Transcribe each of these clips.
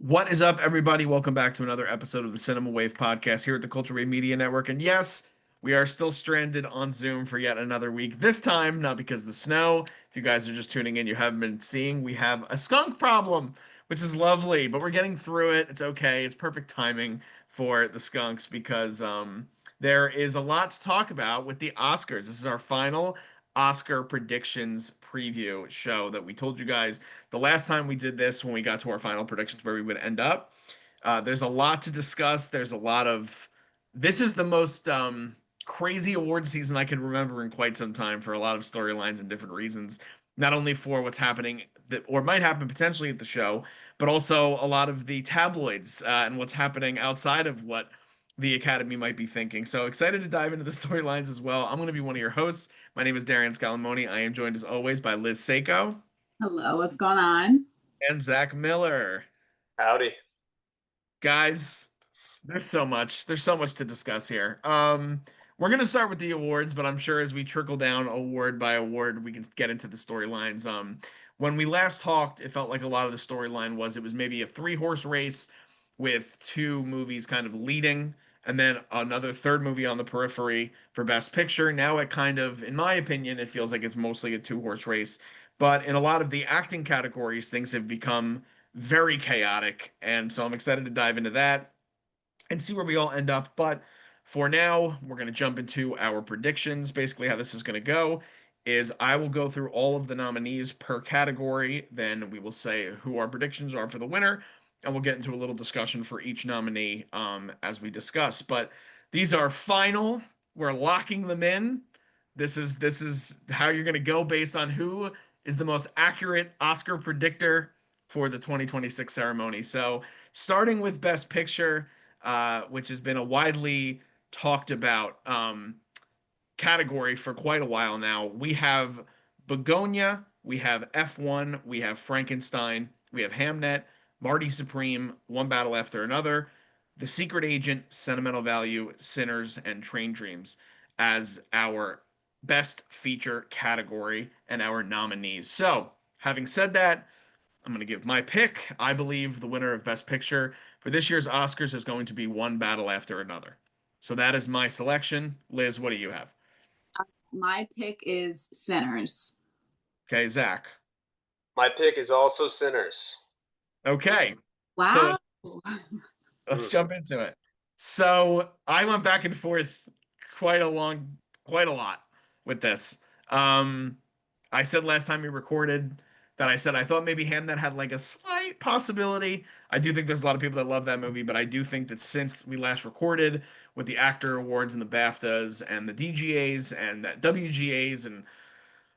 What is up, everybody? Welcome back to another episode of the Cinema Wave podcast here at the Culture Wave Media Network. And yes, we are still stranded on Zoom for yet another week. This time, not because of the snow. If you guys are just tuning in, you haven't been seeing, we have a skunk problem, which is lovely, but we're getting through it. It's okay. It's perfect timing for the skunks because there is a lot to talk about with the Oscars. This is our final Oscar predictions preview show that we told you guys the last time we did this, when we got to our final predictions where we would end up. There's a lot to discuss. There's a lot of. This is the most crazy award season I can remember in quite some time for a lot of storylines and different reasons. Not only for what's happening that or might happen potentially at the show, but also a lot of the tabloids and what's happening outside of what the Academy might be thinking. So excited to dive into the storylines as well. I'm going to be one of your hosts. My name is Darian Scalamoni. I am joined as always by Liz Seiko Hello, what's going on? and Zach Miller. Howdy. Guys, there's so much to discuss here. We're gonna start with the awards, but I'm sure as we trickle down award by award, we can get into the storylines. When we last talked, it felt like a lot of the storyline was it was maybe a three-horse race with two movies kind of leading, and then another third movie on the periphery for Best Picture. Now it kind of, in my opinion, it feels like it's mostly a two-horse race. But in a lot of the acting categories, things have become very chaotic. And so I'm excited to dive into that and see where we all end up. But for now, we're going to jump into our predictions. Basically, how this is going to go is I will go through all of the nominees per category. Then we will say who our predictions are for the winner. And we'll get into a little discussion for each nominee as we discuss. But these are final. We're locking them in. This is how you're going to go based on who is the most accurate Oscar predictor for the 2026 ceremony. So, starting with Best Picture, which has been a widely talked about category for quite a while now, we have Begonia, we have F1, we have Frankenstein, we have Hamnet, Marty Supreme, One Battle After Another, The Secret Agent, Sentimental Value, Sinners, and Train Dreams as our best feature category and our nominees. So, having said that, I'm going to give my pick. I believe the winner of Best Picture for this year's Oscars is going to be One Battle After Another. So that is my selection. Liz, what do you have? My pick is Sinners. Okay, Zach. My pick is also Sinners. Okay, so Wow. let's Mhm. jump into it. So I went back and forth quite a lot with this. Um, I said last time we recorded that I said I thought maybe Hamnet had like a slight possibility. I do think there's a lot of people that love that movie, but I do think that since we last recorded with the actor awards and the BAFTAs and the DGAs and the WGAs and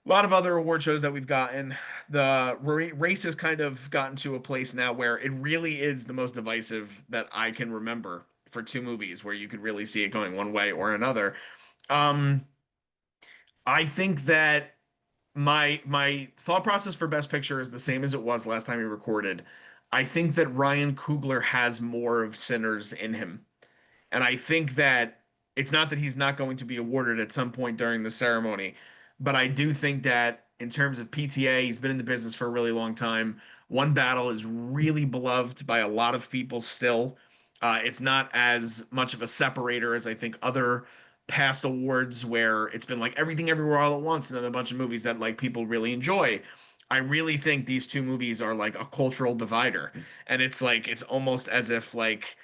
a lot of other award shows that we've gotten, the race has kind of gotten to a place now where it really is the most divisive that I can remember for two movies where you could really see it going one way or another. Um, I think that my thought process for Best Picture is the same as it was last time we recorded. I think that Ryan Coogler has more of Sinners in him. And I think that it's not that he's not going to be awarded at some point during the ceremony, but I do think that in terms of PTA, he's been in the business for a really long time. One Battle is really beloved by a lot of people still. It's not as much of a separator as I think other past awards where it's been like everything everywhere all at once and then a bunch of movies that like people really enjoy. I really think these two movies are like a cultural divider. And it's like it's almost as if like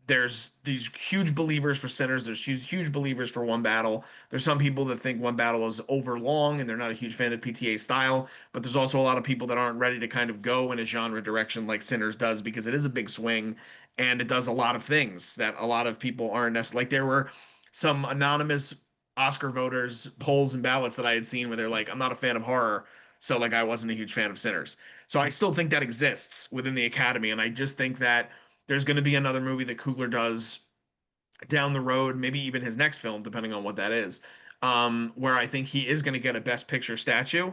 there's these huge believers for Sinners. There's huge believers for One Battle. There's some people that think One Battle is over long and they're not a huge fan of PTA style. But there's also a lot of people that aren't ready to kind of go in a genre direction like Sinners does because it is a big swing and it does a lot of things that a lot of people aren't necessarily like. There were some anonymous Oscar voters polls and ballots that I had seen where they're like, I'm not a fan of horror. So like I wasn't a huge fan of Sinners. So I still think that exists within the Academy. And I just think that there's going to be another movie that Coogler does down the road, maybe even his next film, depending on what that is, where I think he is going to get a Best Picture statue.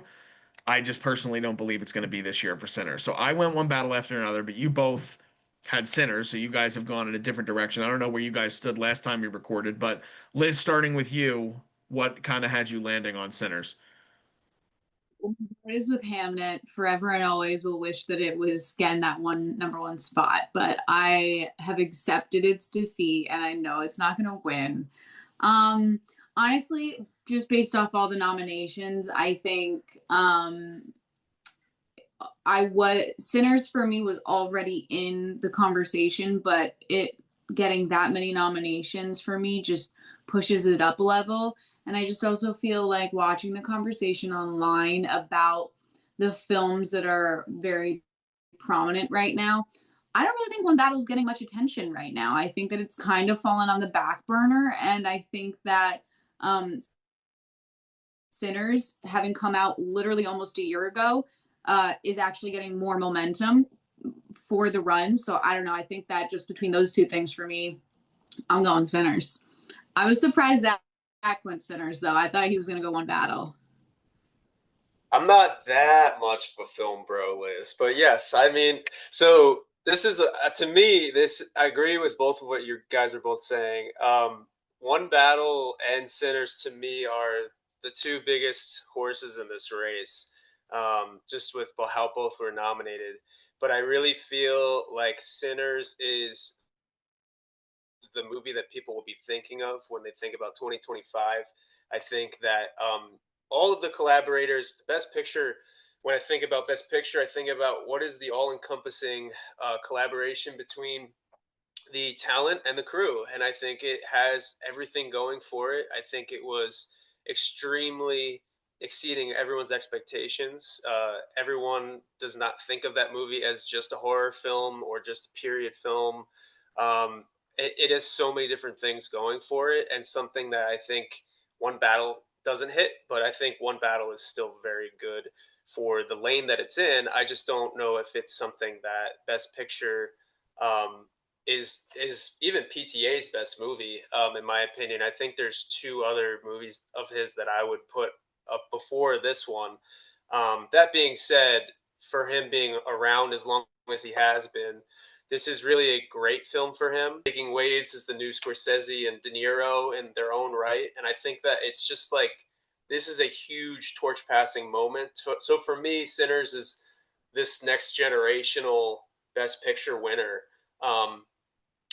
I just personally don't believe it's going to be this year for Sinners. So I went One Battle After Another, but you both had Sinners, so you guys have gone in a different direction. I don't know where you guys stood last time we recorded, but Liz, starting with you, what kind of had you landing on Sinners? It is with Hamnet. Forever and always will wish that it was getting that one number one spot, but I have accepted its defeat and I know it's not going to win. Um, Honestly, just based off all the nominations, I think I was Sinners for me was already in the conversation, but it getting that many nominations for me just pushes it up a level. And I just also feel like watching the conversation online about the films that are very prominent right now. I don't really think One Battle is getting much attention right now. I think that it's kind of fallen on the back burner, and I think that um, Sinners, having come out literally almost a year ago, is actually getting more momentum for the run. So I don't know. I think that just between those two things for me, I'm going Sinners. I was surprised that Zach went Sinners though. I thought he was going to go One Battle. I'm not that much of a film bro, Liz, but yes, I mean, so this is to me, this I agree with both of what you guys are both saying. One Battle and Sinners to me are the two biggest horses in this race, just with how both were nominated. But I really feel like Sinners is the movie that people will be thinking of when they think about 2025. I think that all of the collaborators, the Best Picture, when I think about Best Picture, I think about what is the all encompassing collaboration between the talent and the crew. And I think it has everything going for it. I think it was extremely exceeding everyone's expectations. Everyone does not think of that movie as just a horror film or just a period film. It has so many different things going for it, and something that I think One Battle doesn't hit, but I think One Battle is still very good for the lane that it's in. I just don't know if it's something that Best Picture is even PTA's best movie, in my opinion. I think there's two other movies of his that I would put up before this one. That being said, for him being around as long as he has been, this is really a great film for him. Taking Waves is the new Scorsese and De Niro in their own right, and I think that it's just like this is a huge torch passing moment. So for me, Sinners is this next generational Best Picture winner. Um,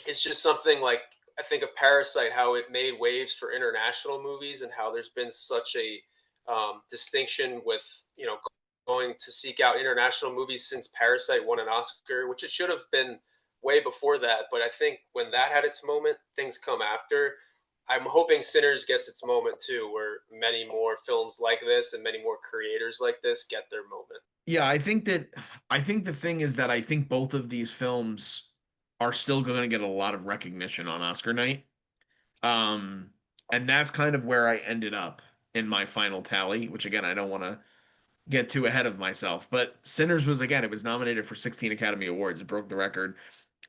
it's just something like I think of Parasite, how it made waves for international movies, and how there's been such a distinction with going to seek out international movies since Parasite won an Oscar, which it should have been way before that. But I think when that had its moment, things come after. I'm hoping Sinners gets its moment too, where many more films like this and many more creators like this get their moment. Yeah, I think the thing is that I think both of these films are still going to get a lot of recognition on Oscar night. Um, and that's kind of where I ended up in my final tally, which again, I don't want to get too ahead of myself, but Sinners was again, it was nominated for 16 Academy Awards. It broke the record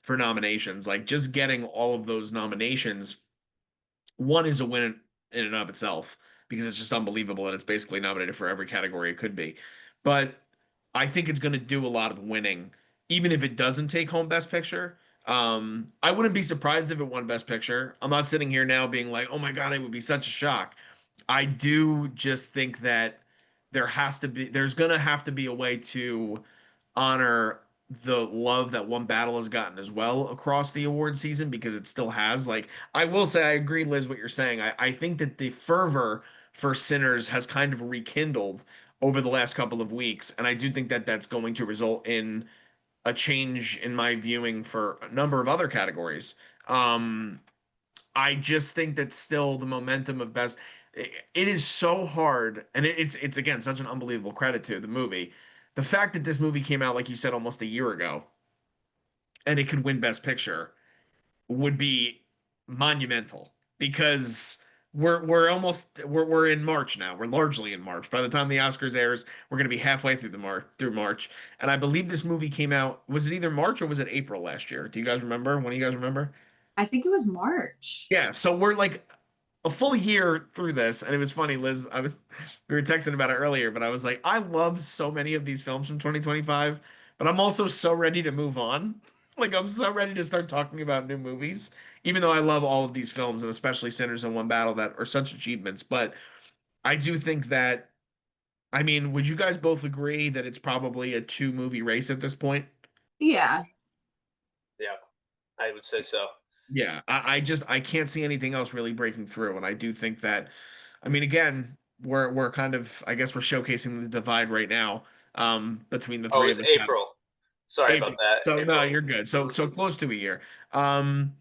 for nominations. Like just getting all of those nominations, one is a win in and of itself because it's just unbelievable and it's basically nominated for every category it could be. But I think it's going to do a lot of winning, even if it doesn't take home Best Picture. I wouldn't be surprised if it won Best Picture. I'm not sitting here now being like, oh my God, it would be such a shock. I do just think that there's going to have to be a way to honor the love that One Battle has gotten as well across the award season because it still has. Like, I will say, I agree, Liz, what you're saying. I think that the fervor for Sinners has kind of rekindled over the last couple of weeks, and I do think that that's going to result in a change in my viewing for a number of other categories. Um, I just think that still the momentum of best. It is so hard, and it's again such an unbelievable credit to the movie. The fact that this movie came out, like you said, almost a year ago, and it could win Best Picture would be monumental because we're in March now. We're largely in March. By the time the Oscars airs, we're going to be halfway through March. And I believe this movie came out. Was it either March or was it April last year? Do you guys remember? One of you guys remember? I think it was March. Yeah, so we're like a full year through this, and it was funny, Liz. We were texting about it earlier, but I was like, I love so many of these films from 2025, but I'm also so ready to move on. Like I'm so ready to start talking about new movies, even though I love all of these films, and especially Sinners and One Battle that are such achievements. But I do think that I mean, would you guys both agree that it's probably a two movie race at this point? Yeah. Yeah, I would say so. Yeah, I can't see anything else really breaking through, and I do think that, I mean, again, we're kind of, I guess we're showcasing the divide right now, between the Oh, it three of was us. April. Sorry about April. that. So no, April. you're good. So close to a year. Um,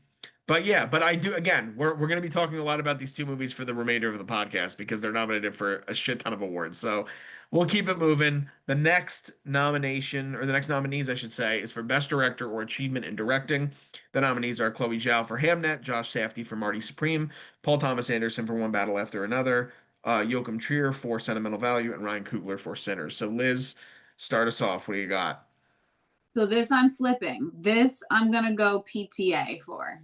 but yeah, but I do again, we're gonna be talking a lot about these two movies for the remainder of the podcast because they're nominated for a shit ton of awards. So we'll keep it moving. The next nomination, or the next nominees, I should say, is for Best Director or Achievement in Directing. The nominees are Chloe Zhao for Hamnet, Josh Safdie for Marty Supreme, Paul Thomas Anderson for One Battle After Another, Joachim Trier for Sentimental Value, and Ryan Coogler for Sinners. So Liz, start us off. What do you got? So this I'm flipping. This I'm gonna go PTA for.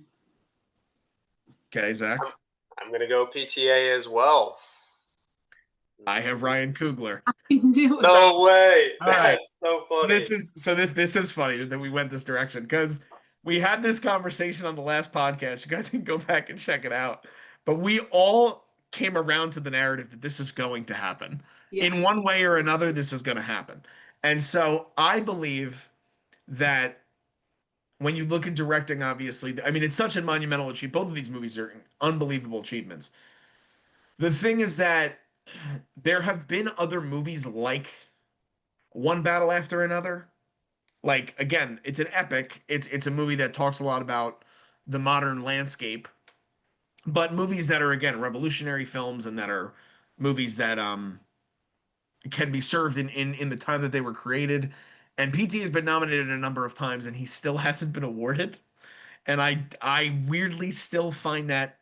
Okay, I'm, Zach. I'm gonna go PTA as well. I have Ryan Coogler. I knew it. No way. All right. That's so funny. This is funny that we went this direction because we had this conversation on the last podcast. You guys can go back and check it out. But we all came around to the narrative that this is going to happen. Yeah. In one way or another, this is going to happen. And so I believe that when you look at directing, obviously, I mean, it's such a monumental achievement. Both of these movies are unbelievable achievements. The thing is that there have been other movies like One Battle After Another. Like again, it's an epic. It's a movie that talks a lot about the modern landscape, but movies that are again revolutionary films and that are movies that can be served in the time that they were created. And PT has been nominated a number of times and he still hasn't been awarded. And I weirdly still find that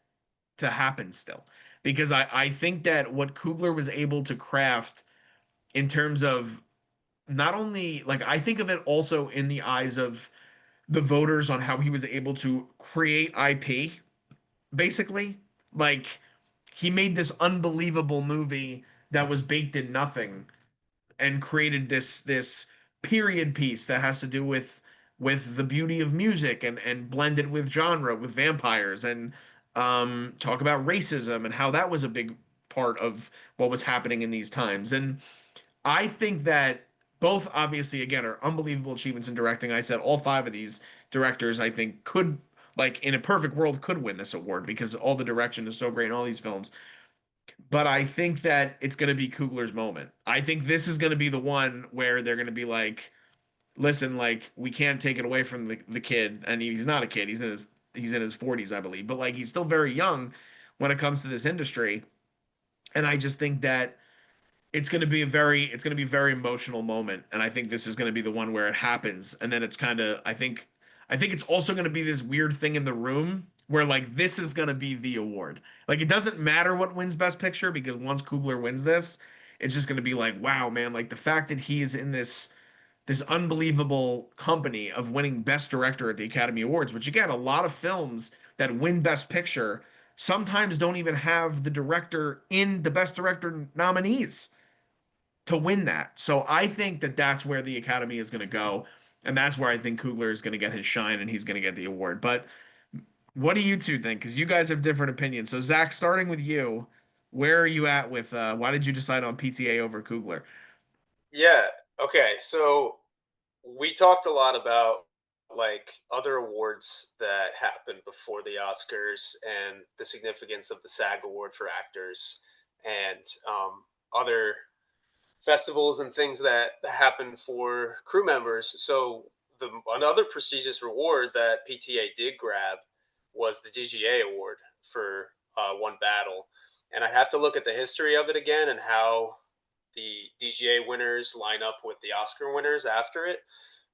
to happen still. Because I think that what Coogler was able to craft in terms of not only like I think of it also in the eyes of the voters on how he was able to create IP, basically. Like he made this unbelievable movie that was baked in nothing and created this period piece that has to do with the beauty of music and blend it with genre with vampires and talk about racism and how that was a big part of what was happening in these times. And I think that both obviously again are unbelievable achievements in directing. I said all five of these directors I think could like in a perfect world could win this award because all the direction is so great in all these films. But I think that it's going to be Coogler's moment. I think this is going to be the one where they're going to be like, listen, like we can't take it away from the kid, and he's not a kid. He's in his 40s, I believe, but like he's still very young when it comes to this industry. And I just think that it's going to be a very emotional moment, and I think this is going to be the one where it happens, and then it's kind of I think it's also going to be this weird thing in the room where like this is going to be the award. Like it doesn't matter what wins Best Picture because once Coogler wins this, it's just going to be like wow, man, like the fact that he is in this unbelievable company of winning Best Director at the Academy Awards, which again, a lot of films that win Best Picture sometimes don't even have the director in the Best Director nominees to win that. So I think that that's where the Academy is going to go, and that's where I think Coogler is going to get his shine and he's going to get the award. But what do you two think? Because you guys have different opinions. So Zach, starting with you, where are you at with why did you decide on PTA over Coogler? Yeah. Okay. So we talked a lot about like other awards that happened before the Oscars and the significance of the SAG Award for actors and other festivals and things that happen for crew members. So another prestigious reward that PTA did grab was the DGA award for One Battle, and I'd have to look at the history of it again and how the DGA winners line up with the Oscar winners after it.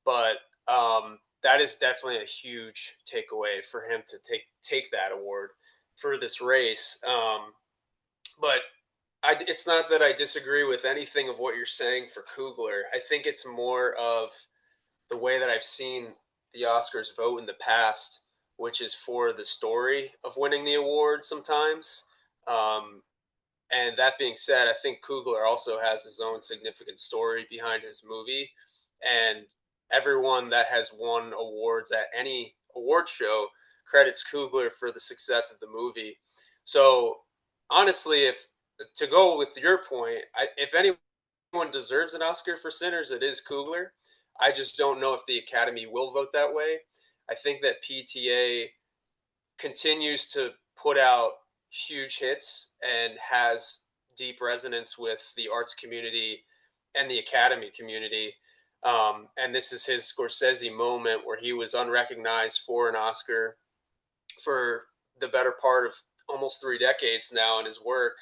But that is definitely a huge takeaway for him to take that award for this race. But it's not that I disagree with anything of what you're saying for Coogler. I think it's more of the way that I've seen the Oscars vote in the past, which is for the story of winning the award sometimes. Um, and that being said, I think Coogler also has his own significant story behind his movie. And everyone that has won awards at any award show credits Coogler for the success of the movie. So honestly, if to go with your point, if anyone anyone deserves an Oscar for Sinners, it is Coogler. I just don't know if the Academy will vote that way. I think that PTA continues to put out huge hits and has deep resonance with the arts community and the Academy community. And this is his Scorsese moment where he was unrecognized for an Oscar for the better part of almost 3 decades now in his work.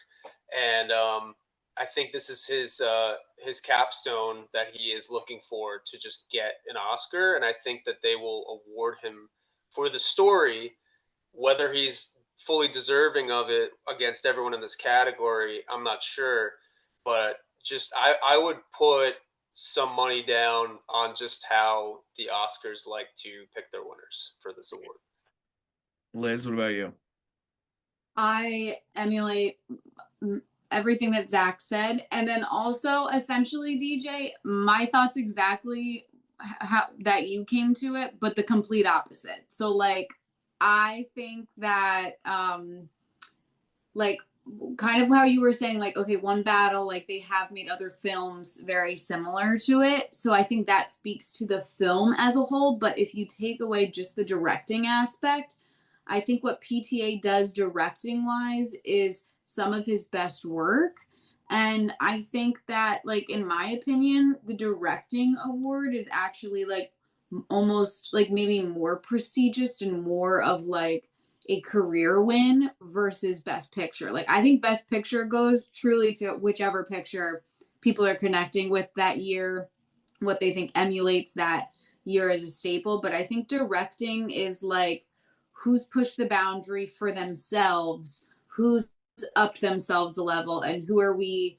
And I think this is his capstone that he is looking for to just get an Oscar. And I think that they will award him for the story, whether he's fully deserving of it against everyone in this category, I'm not sure. But just I would put some money down on just how the Oscars like to pick their winners for this award. Liz, what about you? I emulate everything that Zach said. And then also, essentially, DJ, my thoughts exactly how that you came to it, but the complete opposite. So, like, I think that, like, kind of how you were saying, like, okay, One Battle, like, they have made other films very similar to it. So I think that speaks to the film as a whole. But if you take away just the directing aspect, I think what PTA does directing wise is some of his best work. And I think that, like, in my opinion, the directing award is actually like almost like maybe more prestigious and more of like a career win versus best picture. Like, I think best picture goes truly to whichever picture people are connecting with that year, what they think emulates that year as a staple. But I think directing is like who's pushed the boundary for themselves, who's upped themselves a level, and who are we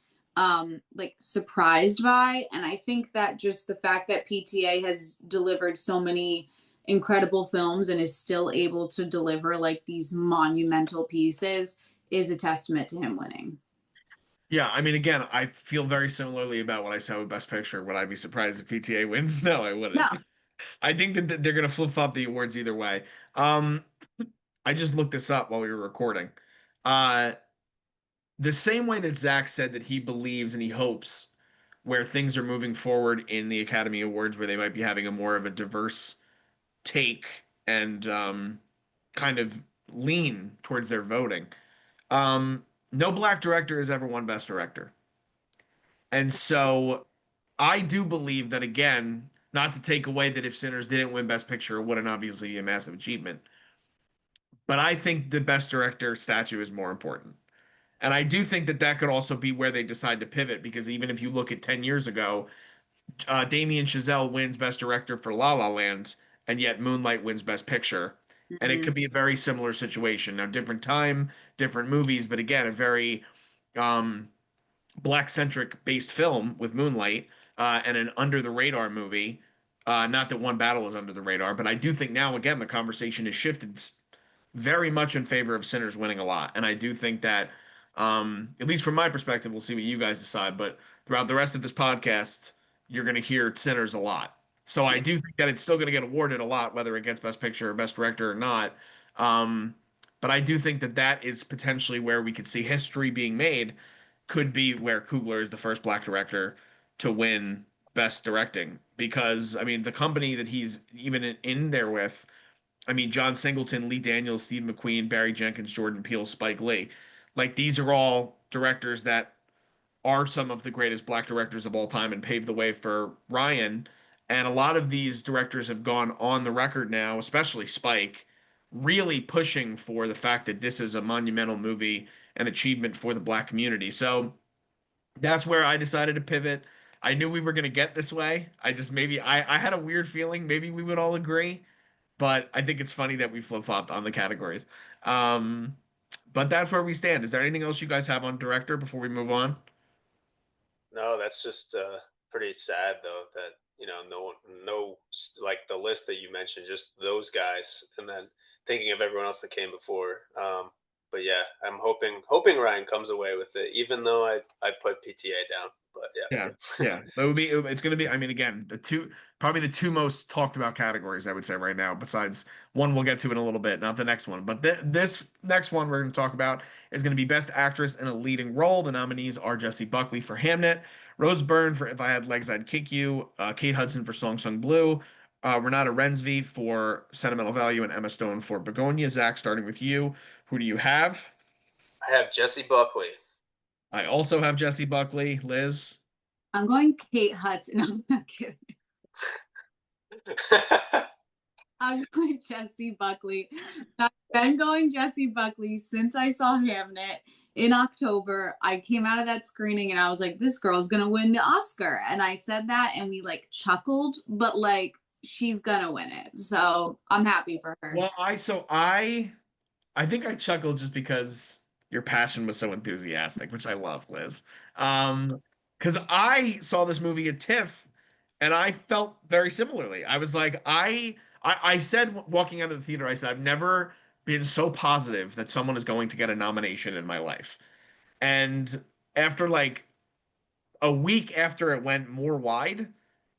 like surprised by. And I think that just the fact that PTA has delivered so many incredible films and is still able to deliver like these monumental pieces is a testament to him winning. Yeah, I mean, again, I feel very similarly about what I said with Best Picture. Would I be surprised if PTA wins? No, I wouldn't. No. I think that they're gonna flip-flop the awards either way. I just looked this up while we were recording. Uh, the same way that Zach said that he believes and he hopes where things are moving forward in the Academy Awards, where they might be having a more of a diverse take and kind of lean towards their voting. No black director has ever won Best Director. And so I do believe that, again, not to take away that if Sinners didn't win Best Picture, it wouldn't obviously be a massive achievement. But I think the Best Director statue is more important. And I do think that that could also be where they decide to pivot, because even if you look at 10 years ago, Damien Chazelle wins Best Director for La La Land, and yet Moonlight wins Best Picture. And it Mm-hmm. could be a very similar situation. Now, different time, different movies, but again, a very um, black centric based film with Moonlight and an under the radar movie. Not that One Battle is under the radar, but I do think now, again, the conversation has shifted very much in favor of Sinners winning a lot. And I do think that, at least from my perspective, we'll see what you guys decide. But throughout the rest of this podcast, you're going to hear Sinners a lot. So I Yeah. do think that it's still going to get awarded a lot, whether it gets Best Picture or Best Director or not. Um, but I do think that that is potentially where we could see history being made. Could be where Coogler is the first black director to win Best Directing. Because, I mean, the company that he's even in there with, I mean, John Singleton, Lee Daniels, Steve McQueen, Barry Jenkins, Jordan Peele, Spike Lee. Like, these are all directors that are some of the greatest black directors of all time and paved the way for Ryan. And a lot of these directors have gone on the record now, especially Spike, really pushing for the fact that this is a monumental movie and achievement for the black community. So that's where I decided to pivot. I knew we were going to get this way. I just maybe I had a weird feeling maybe we would all agree, but I think it's funny that we flip-flopped on the categories. Um, but that's where we stand. Is there anything else you guys have on director before we move on? No, that's just pretty sad though that no like the list that you mentioned, just those guys, and then thinking of everyone else that came before. But yeah, I'm hoping Ryan comes away with it, even though I put PTA down. But Yeah, yeah. yeah. That would be. It's going to be. I mean, again, probably the two most talked about categories I would say right now. Besides one, we'll get to in a little bit, not the next one, but this next one we're going to talk about is going to be Best Actress in a Leading Role. The nominees are Jessie Buckley for Hamnet, Rose Byrne for If I Had Legs, I'd Kick You, Kate Hudson for Song Sung Blue, Renata Rensby for Sentimental Value, and Emma Stone for Begonia. Zach, starting with you, who do you have? I have Jesse Buckley. I also have Jesse Buckley. Liz? I'm going Kate Hudson. No, I'm not kidding. I'm going Jesse Buckley. I've been going Jesse Buckley since I saw Hamnet in October. I came out of that screening and I was like, this girl's gonna win the Oscar. And I said that and we like chuckled, but like she's gonna win it. So I'm happy for her. Well, I think I chuckled just because your passion was so enthusiastic, which I love, Liz. Because I saw this movie at TIFF and I felt very similarly. I was like, I said walking out of the theater, I said, I've never been so positive that someone is going to get a nomination in my life. And after like a week after it went more wide,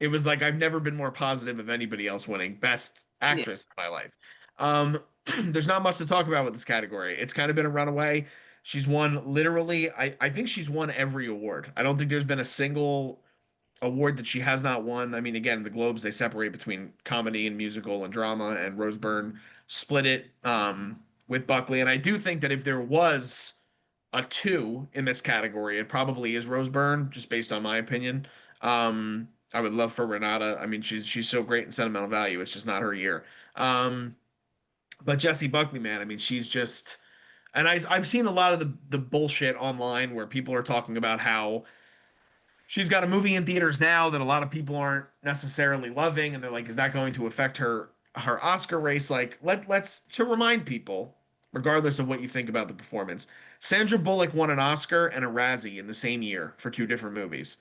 it was like I've never been more positive of anybody else winning Best Yeah. Actress in my life. Um, there's not much to talk about with this category. It's kind of been a runaway. She's won literally, I think she's won every award. I don't think there's been a single award that she has not won. I mean, again, the Globes, they separate between comedy and musical and drama, and Rose Byrne split it with Buckley. And I do think that if there was a two in this category, it probably is Rose Byrne, just based on my opinion. I would love for Renata. I mean, she's so great in sentimental value. It's just not her year. Um, but Jessie Buckley, man, I mean, she's just, and I've seen a lot of the bullshit online where people are talking about how she's got a movie in theaters now that a lot of people aren't necessarily loving, and they're like, is that going to affect her Oscar race? Like, let's to remind people, regardless of what you think about the performance, Sandra Bullock won an Oscar and a Razzie in the same year for two different movies.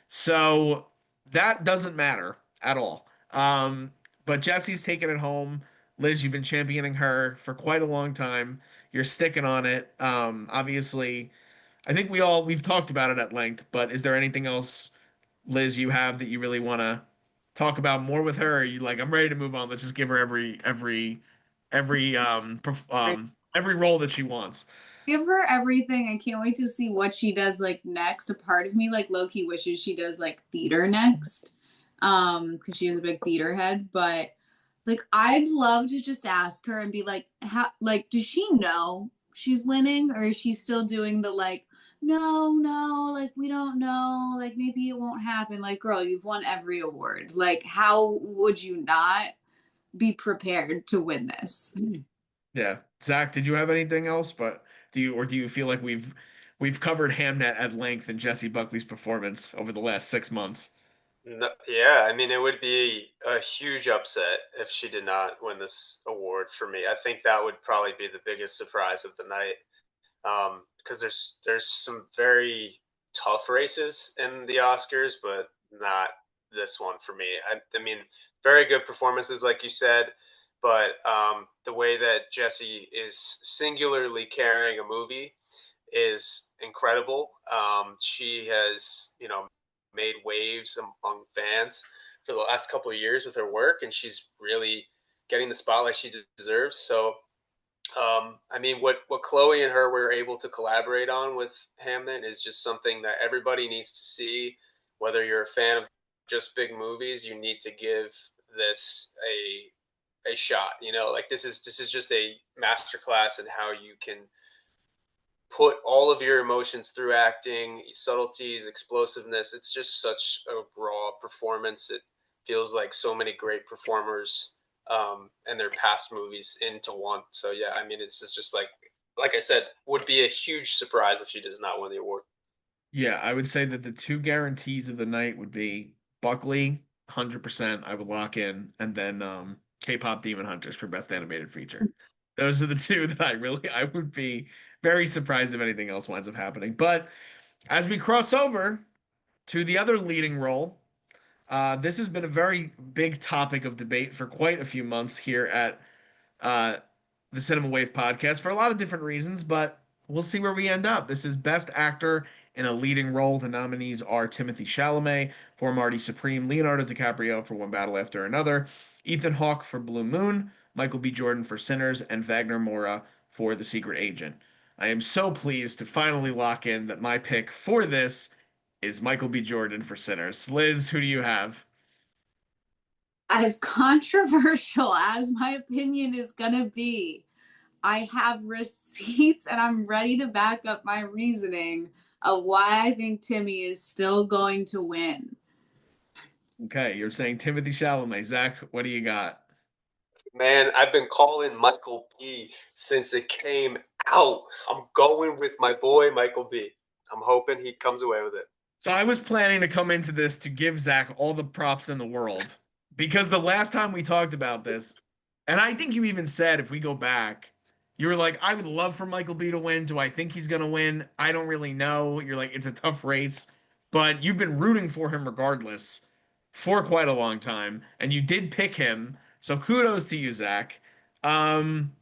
So that doesn't matter at all. But Jesse's taking it home. Liz, you've been championing her for quite a long time. You're sticking on it. Obviously, I think we've talked about it at length, but is there anything else, Liz, you have that you really want to talk about more with her? Or are you like, I'm ready to move on. Let's just give her every role that she wants. Give her everything. I can't wait to see what she does like next. A part of me like low-key wishes she does like theater next. Because she is a big theater head, but like I'd love to just ask her and be like, how like does she know she's winning or is she still doing the like no, like we don't know, like maybe it won't happen. Like, girl, you've won every award. Like, how would you not be prepared to win this? Yeah. Zach, did you have anything else? But do you feel like we've covered Hamnet at length and Jesse Buckley's performance over the last 6 months? No, yeah, I mean, it would be a huge upset if she did not win this award for me. I think that would probably be the biggest surprise of the night. Because there's some very tough races in the Oscars, but not this one for me. I mean, very good performances, like you said, but the way that Jesse is singularly carrying a movie is incredible. She has, made waves among fans for the last couple of years with her work, and she's really getting the spotlight she deserves. So I mean, what Chloe and her were able to collaborate on with Hamnet is just something that everybody needs to see. Whether you're a fan of just big movies, you need to give this a shot. Like this is just a masterclass in how you can put all of your emotions through acting, subtleties, explosiveness. It's just such a raw performance. It feels like so many great performers and their past movies into one. So yeah, I mean, it's just like I said, would be a huge surprise if she does not win the award. Yeah, I would say that the two guarantees of the night would be Buckley, 100%, I would lock in, and then K-pop Demon Hunters for Best Animated Feature. Those are the two that I would be very surprised if anything else winds up happening. But as we cross over to the other leading role, this has been a very big topic of debate for quite a few months here at uh, the Cinema Wave podcast for a lot of different reasons, but we'll see where we end up. This is Best Actor in a Leading Role. The nominees are Timothee Chalamet for Marty Supreme, Leonardo DiCaprio for One Battle After Another, Ethan Hawke for Blue Moon, Michael B. Jordan for Sinners, and Wagner Moura for The Secret Agent. I am so pleased to finally lock in that my pick for this is Michael B. Jordan for Sinners. Liz, who do you have? As controversial as my opinion is gonna be, I have receipts and I'm ready to back up my reasoning of why I think Timmy is still going to win. Okay, you're saying Timothee Chalamet. Zach, what do you got? Man, I've been calling Michael B since it came out. I'm going with my boy Michael B. I'm hoping he comes away with it. So I was planning to come into this to give Zach all the props in the world because the last time we talked about this, and I think you even said if we go back, you were like, I would love for Michael B to win. Do I think he's gonna win? I don't really know. You're like, it's a tough race, but you've been rooting for him regardless for quite a long time, and you did pick him. So kudos to you, Zach. Um,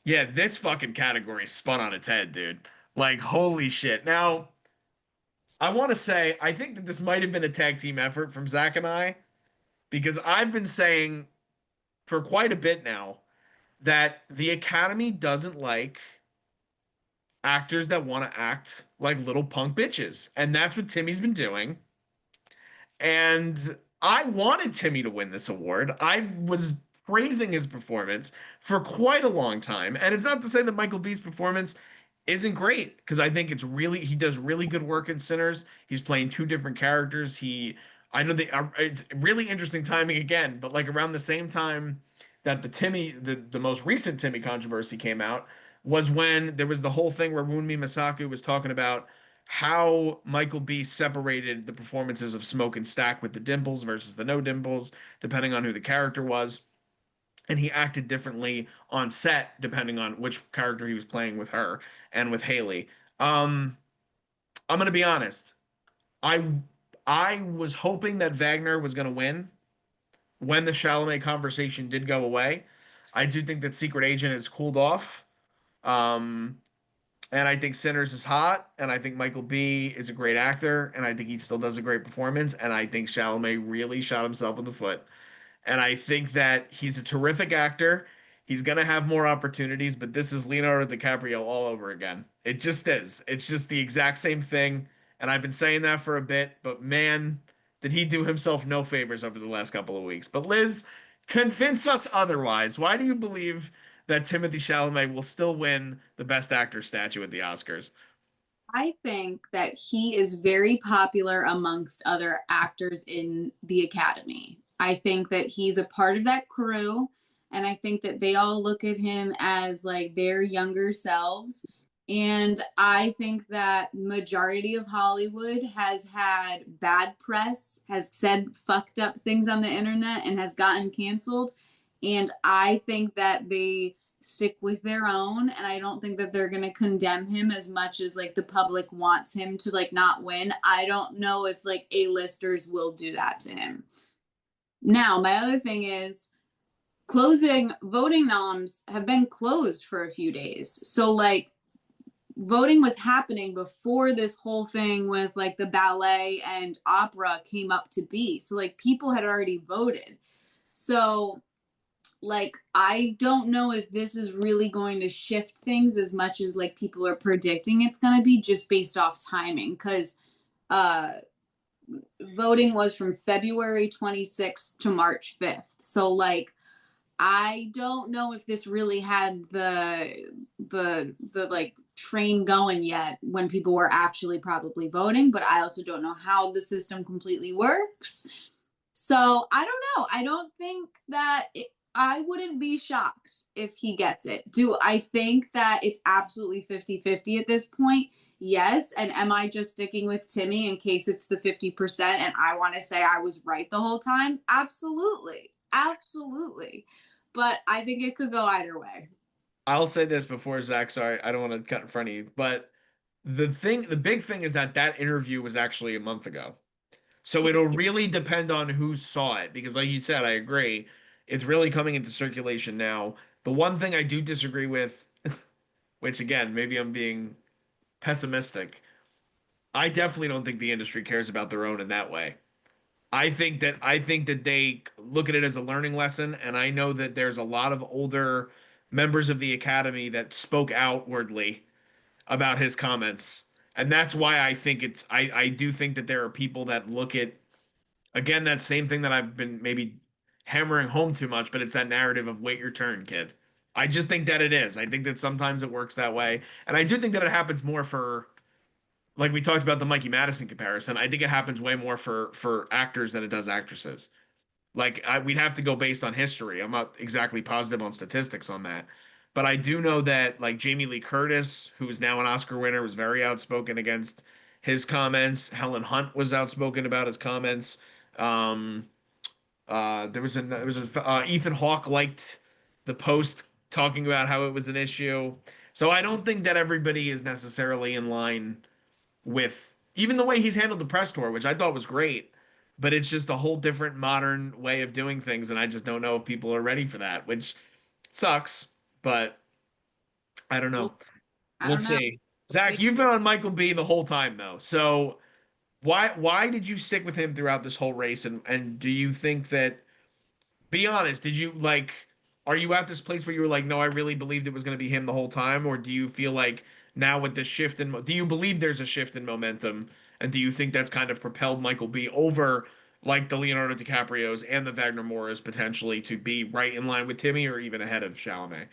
yeah, this fucking category spun on its head, dude. Like, holy shit. Now, I want to say, I think that this might have been a tag team effort from Zach and I, because I've been saying for quite a bit now that the Academy doesn't like actors that want to act like little punk bitches. And that's what Timmy's been doing. And I wanted Timmy to win this award. I was praising his performance for quite a long time. And it's not to say that Michael B's performance isn't great, because I think he does really good work in Sinners. He's playing two different characters. I know it's really interesting timing again, but like around the same time that the most recent Timmy controversy came out was when there was the whole thing where Wunmi Masaku was talking about how Michael B separated the performances of Smoke and Stack with the dimples versus the no dimples, depending on who the character was. And he acted differently on set depending on which character he was playing with her and with Haley. Um, I'm gonna be honest. I I was hoping that Wagner was gonna win when the Chalamet conversation did go away. I do think that Secret Agent has cooled off. Um, and I think Sinners is hot, and I think Michael B is a great actor, and I think he still does a great performance, and I think Chalamet really shot himself in the foot. And I think that he's a terrific actor. He's gonna have more opportunities, but this is Leonardo DiCaprio all over again. It just is. It's just the exact same thing. And I've been saying that for a bit, but man, did he do himself no favors over the last couple of weeks. But Liz, convince us otherwise. Why do you believe that Timothée Chalamet will still win the Best Actor statue at the Oscars? I think that he is very popular amongst other actors in the Academy. I think that he's a part of that crew, and I think that they all look at him as like their younger selves. And I think that majority of Hollywood has had bad press, has said fucked up things on the internet, and has gotten canceled. And I think that they stick with their own, and I don't think that they're going to condemn him as much as like the public wants him to like not win. I don't know if like A-listers will do that to him. Now, my other thing is closing voting noms have been closed for a few days. So like voting was happening before this whole thing with like the ballet and opera came up to be. So like people had already voted. So like I don't know if this is really going to shift things as much as like people are predicting it's going to be, just based off timing, because uh voting was from February 26th to March 5th. So like I don't know if this really had the like train going yet when people were actually probably voting, but I also don't know how the system completely works. So I don't know. I don't think that I wouldn't be shocked if he gets it. Do I think that it's absolutely 50-50 at this point? Yes. And am I just sticking with Timmy in case it's the 50% and I want to say I was right the whole time? Absolutely. Absolutely. But I think it could go either way. I'll say this before Zach, sorry, I don't want to cut in front of you, but the big thing is that that interview was actually a month ago. So it'll really depend on who saw it, because like you said, I agree. It's really coming into circulation now. The one thing I do disagree with, which again, maybe I'm being pessimistic, I definitely don't think the industry cares about their own in that way. I think that they look at it as a learning lesson, and I know that there's a lot of older members of the academy that spoke outwardly about his comments. And that's why I think I do think that there are people that look at, again, that same thing that I've been maybe hammering home too much, but it's that narrative of wait your turn, kid. I just think that it is. I think that sometimes it works that way. And I do think that it happens more for, like we talked about the Mikey Madison comparison. I think it happens way more for actors than it does actresses. We'd have to go based on history. I'm not exactly positive on statistics on that. But I do know that like Jamie Lee Curtis, who is now an Oscar winner, was very outspoken against his comments. Helen Hunt was outspoken about his comments. Um, Ethan Hawke liked the post talking about how it was an issue. So I don't think that everybody is necessarily in line with even the way he's handled the press tour, which I thought was great. But it's just a whole different modern way of doing things, and I just don't know if people are ready for that, which sucks. But I don't know. Well, I We'll don't know. see. Zach, you've been on Michael B the whole time though. So why did you stick with him throughout this whole race? And do you think that, be honest, did you like, are you at this place where you were like, no, I really believed it was going to be him the whole time? Or do you feel like now with this shift do you believe there's a shift in momentum? And do you think that's kind of propelled Michael B over like the Leonardo DiCaprios and the Wagner Moras potentially to be right in line with Timmy or even ahead of Chalamet?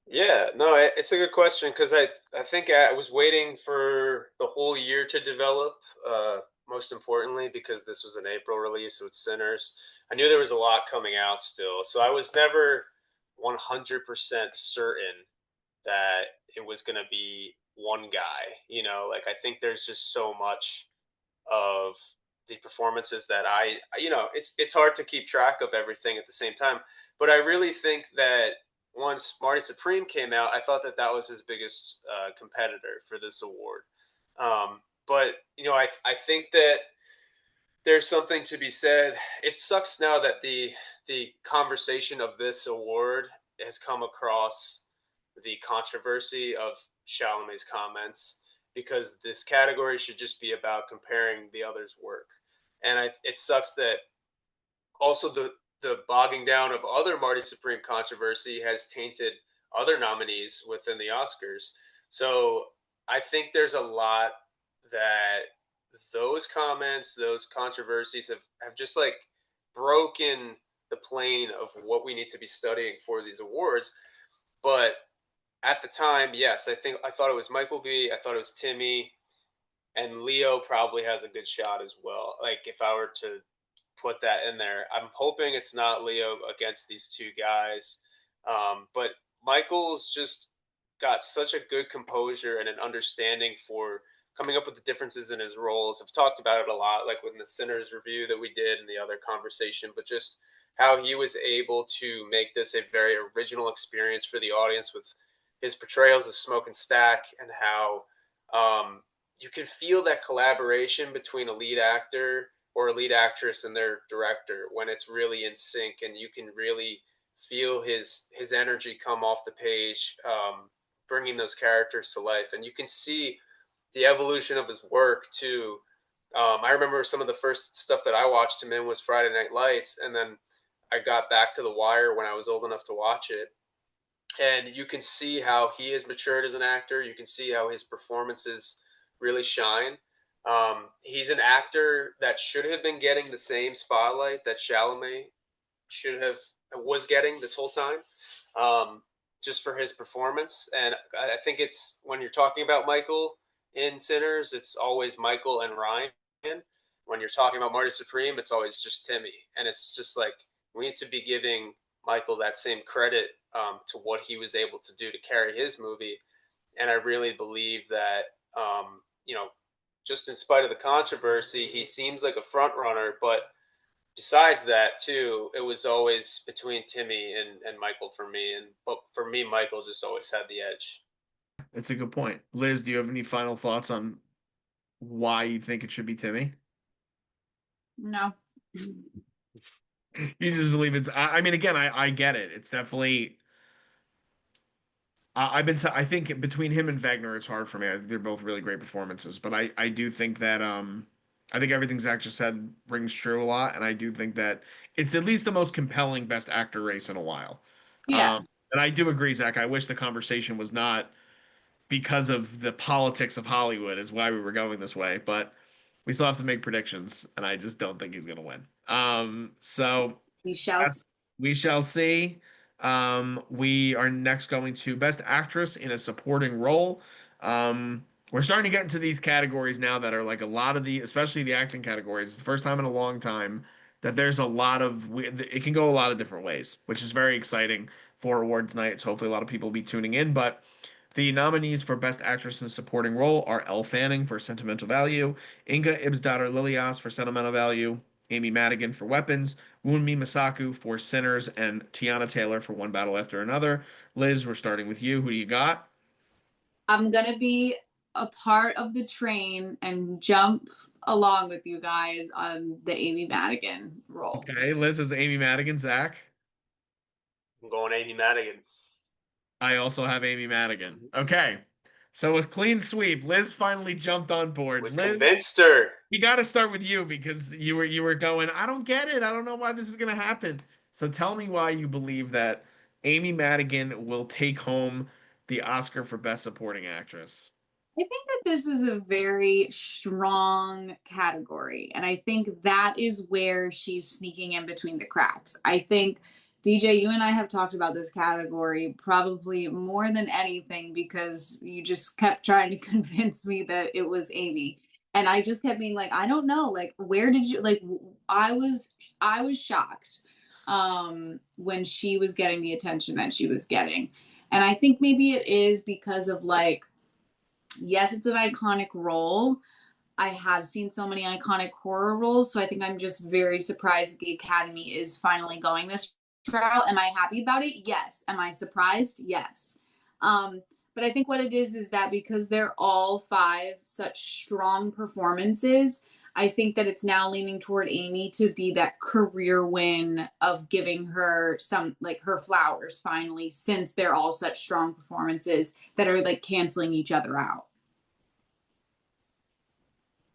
Yeah, no, it's a good question because I think I was waiting for the whole year to develop. Most importantly, because this was an April release with Sinners, I knew there was a lot coming out still, so I was never 100% certain that it was going to be one guy. Like I think there's just so much of the performances that it's hard to keep track of everything at the same time. But I really think that once Marty Supreme came out, I thought that that was his biggest competitor for this award. But I think that there's something to be said. It sucks now that the conversation of this award has come across the controversy of Chalamet's comments because this category should just be about comparing the other's work. And it sucks that also the bogging down of other Marty Supreme controversy has tainted other nominees within the Oscars. So I think there's a lot that those comments, those controversies have just like broken the plane of what we need to be studying for these awards. But at the time, yes, I thought it was Michael B. I thought it was Timmy, and Leo probably has a good shot as well. Like if I were to put that in there, I'm hoping it's not Leo against these two guys. But Michael's just got such a good composure and an understanding for coming up with the differences in his roles. I've talked about it a lot, like with the Sinners review that we did and the other conversation, but just how he was able to make this a very original experience for the audience with his portrayals of Smoke and Stack, and how you can feel that collaboration between a lead actor or a lead actress and their director when it's really in sync, and you can really feel his energy come off the page, bringing those characters to life, and you can see the evolution of his work too. I remember some of the first stuff that I watched him in was Friday Night Lights, and then I got back to The Wire when I was old enough to watch it, and you can see how he has matured as an actor. You can see how his performances really shine. He's an actor that should have been getting the same spotlight that Chalamet should have was getting this whole time, just for his performance. And I think it's when you're talking about Michael in Sinners, it's always Michael and Ryan. When you're talking about Marty Supreme, it's always just Timmy, and it's just like we need to be giving Michael that same credit to what he was able to do to carry his movie. And I really believe that, just in spite of the controversy, he seems like a front runner. But besides that, too, it was always between Timmy and Michael for me. But for me, Michael just always had the edge. That's a good point. Liz, do you have any final thoughts on why you think it should be Timmy? No. You just believe I mean, again, I get it. It's definitely, I think between him and Wagner, it's hard for me. I think they're both really great performances, but I do think that, I think everything Zach just said rings true a lot. And I do think that it's at least the most compelling best actor race in a while. Yeah. And I do agree, Zach. I wish the conversation was not because of the politics of Hollywood is why we were going this way, but we still have to make predictions, and I just don't think he's gonna win. So We shall see. we shall see. We are next going to Best Actress in a Supporting Role. We're starting to get into these categories now that are like a lot of especially the acting categories. It's the first time in a long time that there's a lot of, it can go a lot of different ways, which is very exciting for awards night. So hopefully a lot of people will be tuning in. But the nominees for Best Actress in a Supporting Role are Elle Fanning for Sentimental Value, Inga Ibsdottir Lilias for Sentimental Value, Amy Madigan for Weapons, Wunmi Masaku for Sinners, and Tiana Taylor for One Battle After Another. Liz, we're starting with you. Who do you got? I'm gonna be a part of the train and jump along with you guys on the Amy Madigan role. Okay, Liz is Amy Madigan. Zach? I'm going Amy Madigan. I also have Amy Madigan. Okay, so a clean sweep. Liz finally jumped on board. We Liz, convinced her. we got to start with you because you were going, I don't get it. I don't know why this is going to happen. So tell me why you believe that Amy Madigan will take home the Oscar for Best Supporting Actress. I think that this is a very strong category. And I think that is where she's sneaking in between the cracks. I think, DJ, you and I have talked about this category probably more than anything because you just kept trying to convince me that it was Amy. And I just kept being like, I don't know, like, where did you like I was shocked when she was getting the attention that she was getting. And I think maybe it is because of like, yes, it's an iconic role. I have seen so many iconic horror roles, so I think I'm just very surprised that the Academy is finally going this route. Am I happy about it? Yes. Am I surprised? Yes. But I think what it is that because they're all five such strong performances, I think that it's now leaning toward Amy to be that career win of giving her some like her flowers finally, since they're all such strong performances that are like canceling each other out.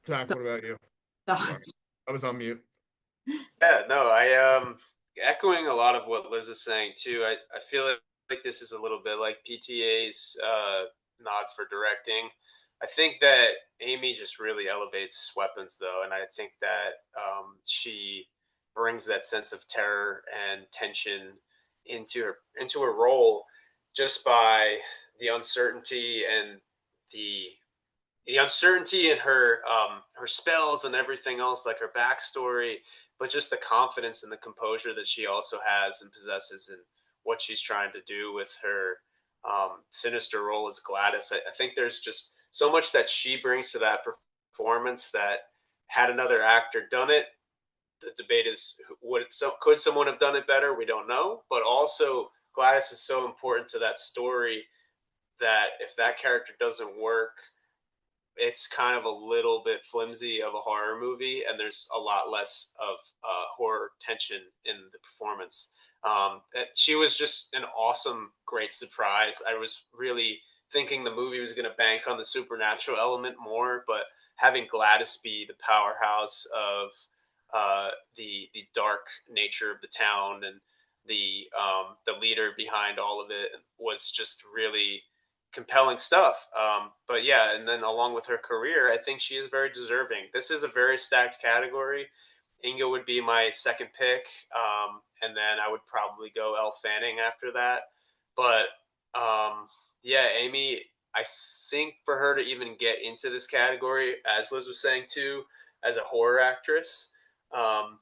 Zach, what about you? Sorry, Thoughts? I was on mute. Yeah, no, I echoing a lot of what Liz is saying too. I feel like this is a little bit like PTA's nod for directing. I think that Amy just really elevates Weapons though, and I think that she brings that sense of terror and tension into her role just by the uncertainty and the the uncertainty in her spells and everything else, like her backstory, but just the confidence and the composure that she also has and possesses in what she's trying to do with her sinister role as Gladys. I think there's just so much that she brings to that performance that had another actor done it, the debate is could someone have done it better? We don't know, but also Gladys is so important to that story that if that character doesn't work, it's kind of a little bit flimsy of a horror movie, and there's a lot less of horror tension in the performance. She was just an awesome, great surprise. I was really thinking the movie was going to bank on the supernatural element more, but having Gladys be the powerhouse of the dark nature of the town and the leader behind all of it was just really compelling stuff. But yeah, and then along with her career, I think she is very deserving. This is a very stacked category. Inga would be my second pick, and then I would probably go Elle Fanning after that. But yeah, Amy, I think for her to even get into this category, as Liz was saying too, as a horror actress, um,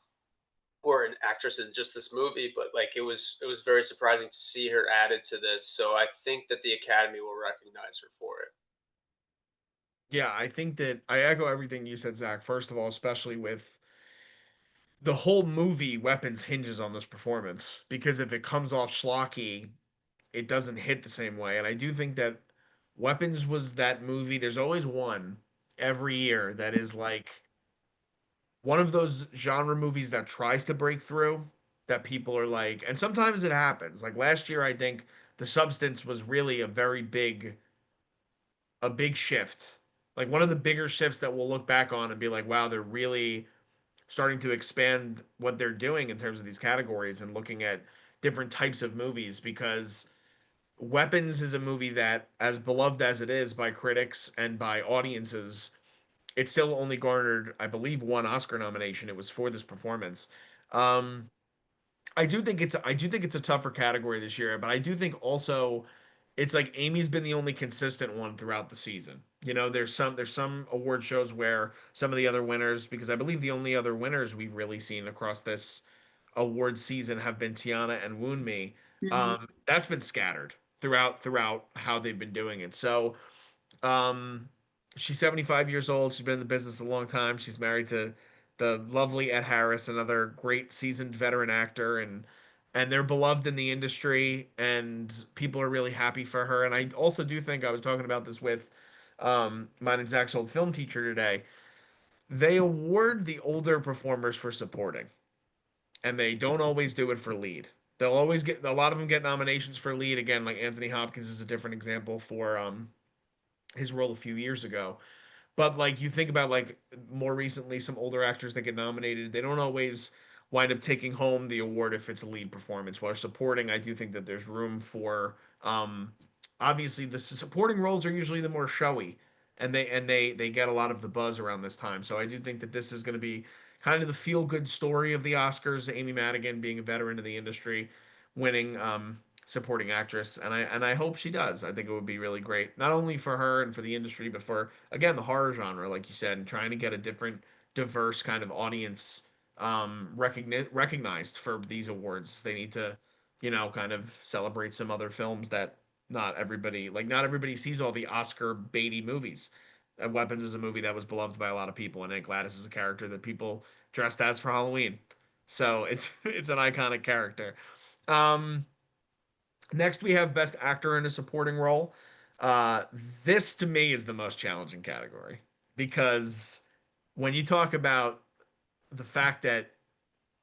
or an actress in just this movie, but like it was very surprising to see her added to this. So I think that the Academy will recognize her for it. Yeah, I think that I echo everything you said, Zach. First of all, especially with the whole movie, Weapons hinges on this performance because if it comes off schlocky, it doesn't hit the same way. And I do think that Weapons was that movie. There's always one every year that is like one of those genre movies that tries to break through that people are like, and sometimes it happens. Like last year, I think The Substance was really a big shift. Like one of the bigger shifts that we'll look back on and be like, wow, they're really starting to expand what they're doing in terms of these categories and looking at different types of movies because Weapons is a movie that, as beloved as it is by critics and by audiences, it still only garnered, I believe, one Oscar nomination. It was for this performance. Um, I do think it's a tougher category this year, but I do think also it's like Amy's been the only consistent one throughout the season. You know, there's some award shows where some of the other winners, because I believe the only other winners we've really seen across this award season have been Tiana and Wound Me. Hmm. That's been scattered throughout how they've been doing it. So um, she's 75 years old. She's been in the business a long time. She's married to the lovely Ed Harris, another great seasoned veteran actor, and they're beloved in the industry, and people are really happy for her. And I also do think I was talking about this with mine and Zach's old film teacher today. They award the older performers for supporting, and they don't always do it for lead. They'll always get a lot of them get nominations for lead. Again, like Anthony Hopkins is a different example for his role a few years ago. But like you think about like more recently, some older actors that get nominated, they don't always wind up taking home the award if it's a lead performance. While supporting, I do think that there's room for obviously the supporting roles are usually the more showy, and they get a lot of the buzz around this time. So I do think that this is going to be kind of the feel good story of the Oscars. Amy Madigan being a veteran of the industry, winning supporting actress, and I hope she does. I think it would be really great, not only for her and for the industry, but for again the horror genre, like you said, and trying to get a different, diverse kind of audience recognized for these awards. They need to, you know, kind of celebrate some other films that not everybody sees all the Oscar baity movies. Weapons is a movie that was beloved by a lot of people, and Aunt Gladys is a character that people dressed as for Halloween. So it's it's an iconic character. Um, Next, we have Best Actor in a Supporting Role. Uh, this to me is the most challenging category because when you talk about the fact that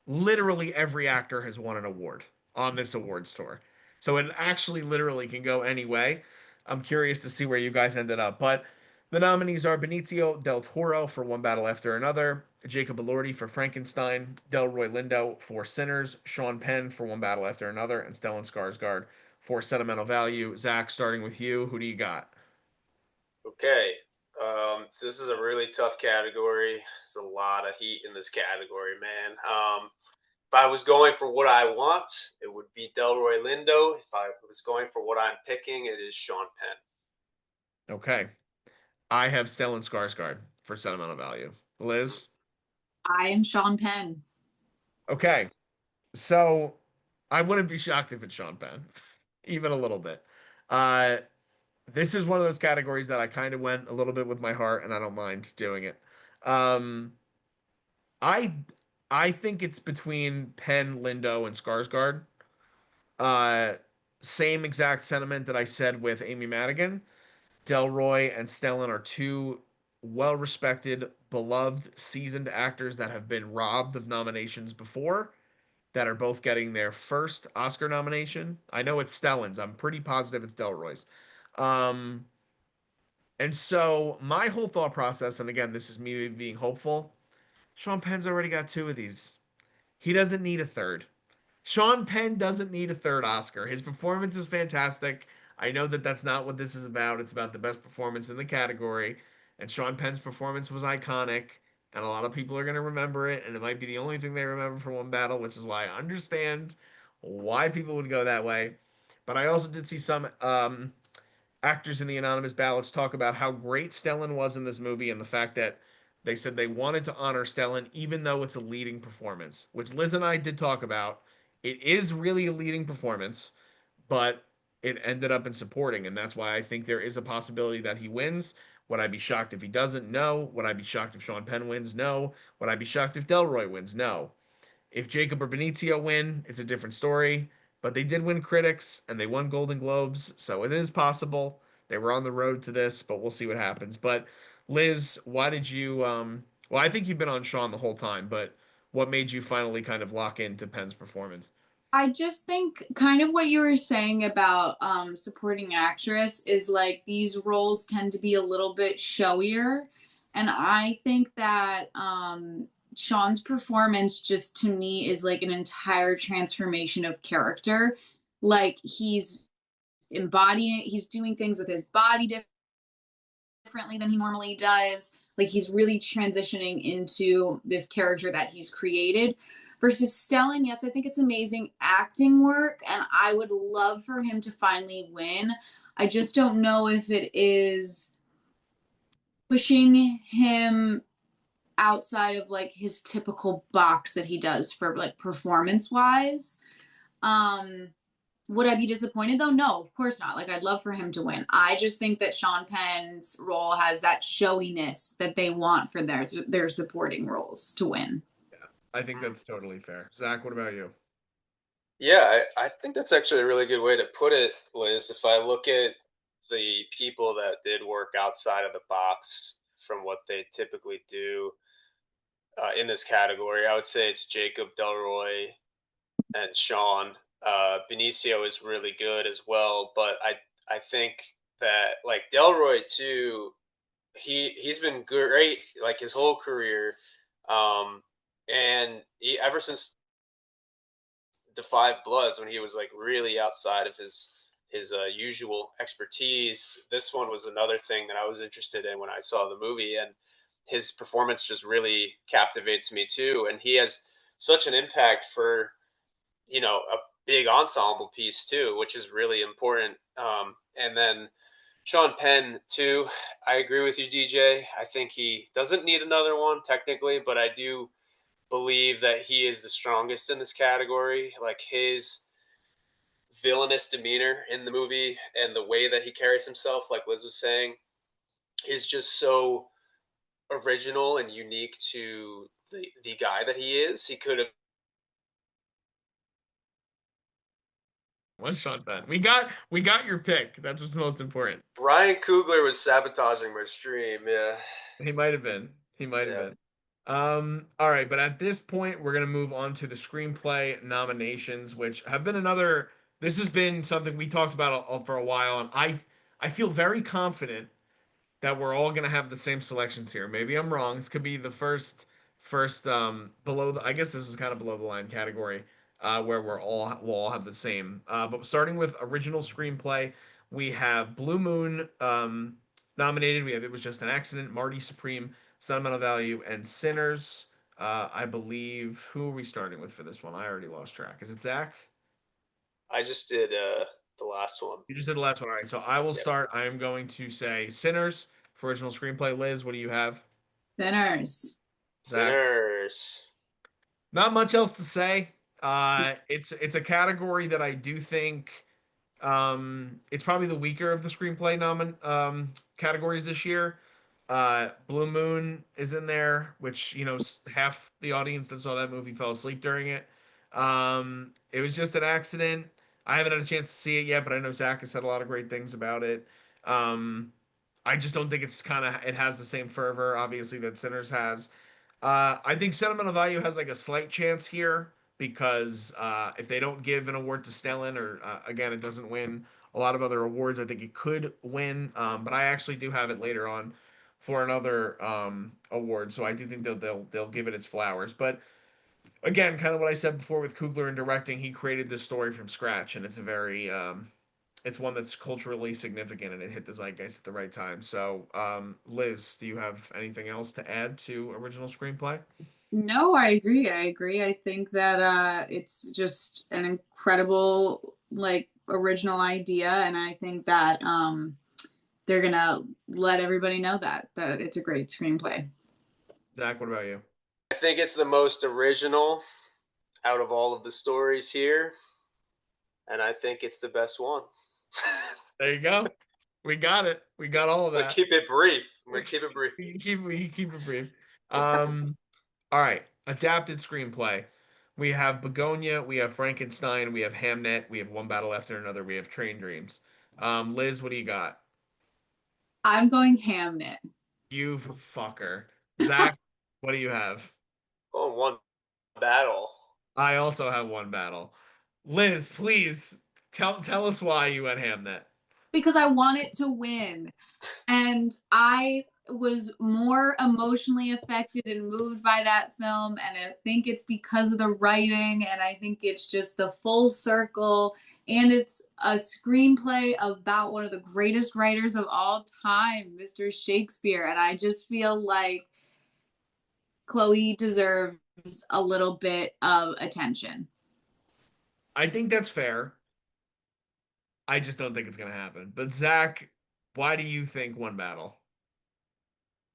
literally every actor has won an award on this awards tour, so it actually literally can go any way. I'm curious to see where you guys ended up, but the nominees are Benicio del Toro for One Battle After Another, Jacob Elordi for Frankenstein, Delroy Lindo for Sinners, Sean Penn for One Battle After Another, and Stellan Skarsgård for Sentimental Value. Zach, starting with you, who do you got? Okay. So this is a really tough category. There's a lot of heat in this category, man. If I was going for what I want, it would be Delroy Lindo. If I was going for what I'm picking, it is Sean Penn. Okay, I have Stellan Skarsgård for Sentimental Value. Liz? I am Sean Penn. Okay, so I wouldn't be shocked if it's Sean Penn, even a little bit. Uh, this is one of those categories that I kind of went a little bit with my heart, and I don't mind doing it. Um, I I think it's between Penn, Lindo, and Skarsgård. Uh, Same exact sentiment that I said with Amy Madigan. Delroy and Stellan are two well-respected, beloved, seasoned actors that have been robbed of nominations before, that are both getting their first Oscar nomination. I know it's Stellan's. I'm pretty positive it's Delroy's. Um, and so my whole thought process, and again, this is me being hopeful. Sean Penn's already got two of these. He doesn't need a third. Sean Penn doesn't need a third Oscar. His performance is fantastic. I know that that's not what this is about. It's about the best performance in the category. And Sean Penn's performance was iconic. And a lot of people are going to remember it. And it might be the only thing they remember from One Battle, which is why I understand why people would go that way. But I also did see some actors in the anonymous ballots talk about how great Stellan was in this movie and the fact that they said they wanted to honor Stellan even though it's a leading performance, which Liz and I did talk about. It is really a leading performance, but it ended up in supporting, and that's why I think there is a possibility that he wins. Would I be shocked if he doesn't? No. Would I be shocked if Sean Penn wins? No. Would I be shocked if Delroy wins? No. If Jacob or Benicio win, it's a different story. But they did win critics and they won Golden Globes, so it is possible. They were on the road to this, but we'll see what happens. But Liz, why did you well, I think you've been on Sean the whole time, but what made you finally kind of lock into Penn's performance? I just think kind of what you were saying about supporting actress is like these roles tend to be a little bit showier. And I think that Sean's performance just to me is like an entire transformation of character. Like he's embodying, he's doing things with his body differently than he normally does. Like he's really transitioning into this character that he's created. Versus Stellan, yes, I think it's amazing acting work, and I would love for him to finally win. I just don't know if it is pushing him outside of like his typical box that he does for like performance wise. Um, would I be disappointed though? No, of course not. Like I'd love for him to win. I just think that Sean Penn's role has that showiness that they want for their supporting roles to win. Yeah, I think that's totally fair. Zach, what about you? Yeah, I think that's actually a really good way to put it, Liz. If I look at the people that did work outside of the box from what they typically do in this category, I would say it's Jacob Delroy and Sean. Benicio is really good as well, but I think that like Delroy too, he's been great like his whole career, and ever since the Five Bloods when he was like really outside of his usual expertise. This one was another thing that I was interested in when I saw the movie, and his performance just really captivates me too. And he has such an impact for a big ensemble piece too, which is really important. And then Sean Penn too. I agree with you, DJ. I think he doesn't need another one technically, but I do believe that he is the strongest in this category. Like his villainous demeanor in the movie and the way that he carries himself, like Liz was saying, is just so original and unique to the guy that he is. He could have. One shot bet. We got your pick. That's what's most important. Ryan Coogler was sabotaging my stream. Yeah. He might have been. He might have Yeah. been. All right, but at this point, we're gonna move on to the screenplay nominations, which have been another. This has been something we talked about for a while, and I feel very confident that we're all gonna have the same selections here. Maybe I'm wrong. This could be the first below the. I guess this is kind of below the line category where we'll all have the same. But starting with original screenplay, we have Blue Moon nominated. We have It Was Just an Accident, Marty Supreme, Sentimental Value, and Sinners. I believe. Who are we starting with for this one? I already lost track. Is it Zach? I just did the last one. You just did the last one. All right. So I will Yep. start. I am going to say Sinners for original screenplay. Liz, what do you have? Sinners. Zach? Sinners. Not much else to say. It's a category that I do think it's probably the weaker of the screenplay categories this year. Blue Moon is in there, which half the audience that saw that movie fell asleep during it. It was just an accident. I haven't had a chance to see it yet, but I know Zach has said a lot of great things about it. Um, I just don't think it has the same fervor, obviously, that Sinners has. I think Sentimental Value has like a slight chance here because if they don't give an award to Stellan, or again, it doesn't win a lot of other awards, I think it could win. But I actually do have it later on for another award, so I do think they'll give it its flowers. But again, kind of what I said before with Coogler and directing, he created this story from scratch, and it's a very it's one that's culturally significant, and it hit the zeitgeist at the right time. So, Liz, do you have anything else to add to original screenplay? No, I agree. I agree. I think that it's just an incredible like original idea, and I think that they're gonna let everybody know that it's a great screenplay. Zach, what about you? I think it's the most original out of all of the stories here, and I think it's the best one. There you go. We got it. We got all of But that. keep it brief. We keep it brief. We keep it brief. All right. Adapted screenplay. We have Begonia, we have Frankenstein, we have Hamnet, we have One Battle After Another, we have Train Dreams. Liz, what do you got? I'm going Hamnet. You fucker. Zach, what do you have? Oh, one battle. I also have One Battle. Liz, please tell us why you went Hamnet. Because I want it to win. And I was more emotionally affected and moved by that film. And I think it's because of the writing. And I think it's just the full circle And it's a screenplay about one of the greatest writers of all time, Mr. Shakespeare. And I just feel like Chloe deserves a little bit of attention. I think that's fair. I just don't think it's gonna happen. But Zach, why do you think one battle?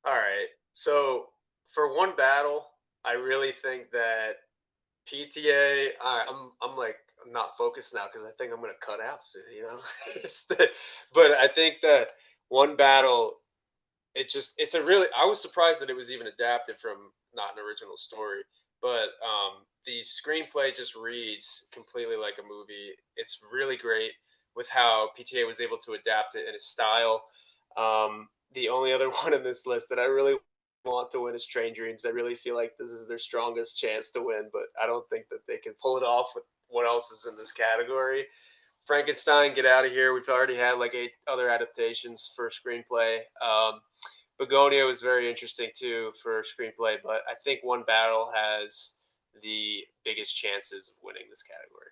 All right. So for one battle, I really think that PTA. I'm like I'm not focused now because I think I'm gonna cut out soon. But I think that one battle. It's a really. I was surprised that it was even adapted from not an original story, but the screenplay just reads completely like a movie. It's really great with how PTA was able to adapt it in a style. The only other one in this list that I really want to win is Train Dreams. I really feel like this is their strongest chance to win, but I don't think that they can pull it off with what else is in this category. Frankenstein, get out of here. We've already had like 8 other adaptations for screenplay. Begonia was very interesting too for screenplay, but I think One Battle has the biggest chances of winning this category.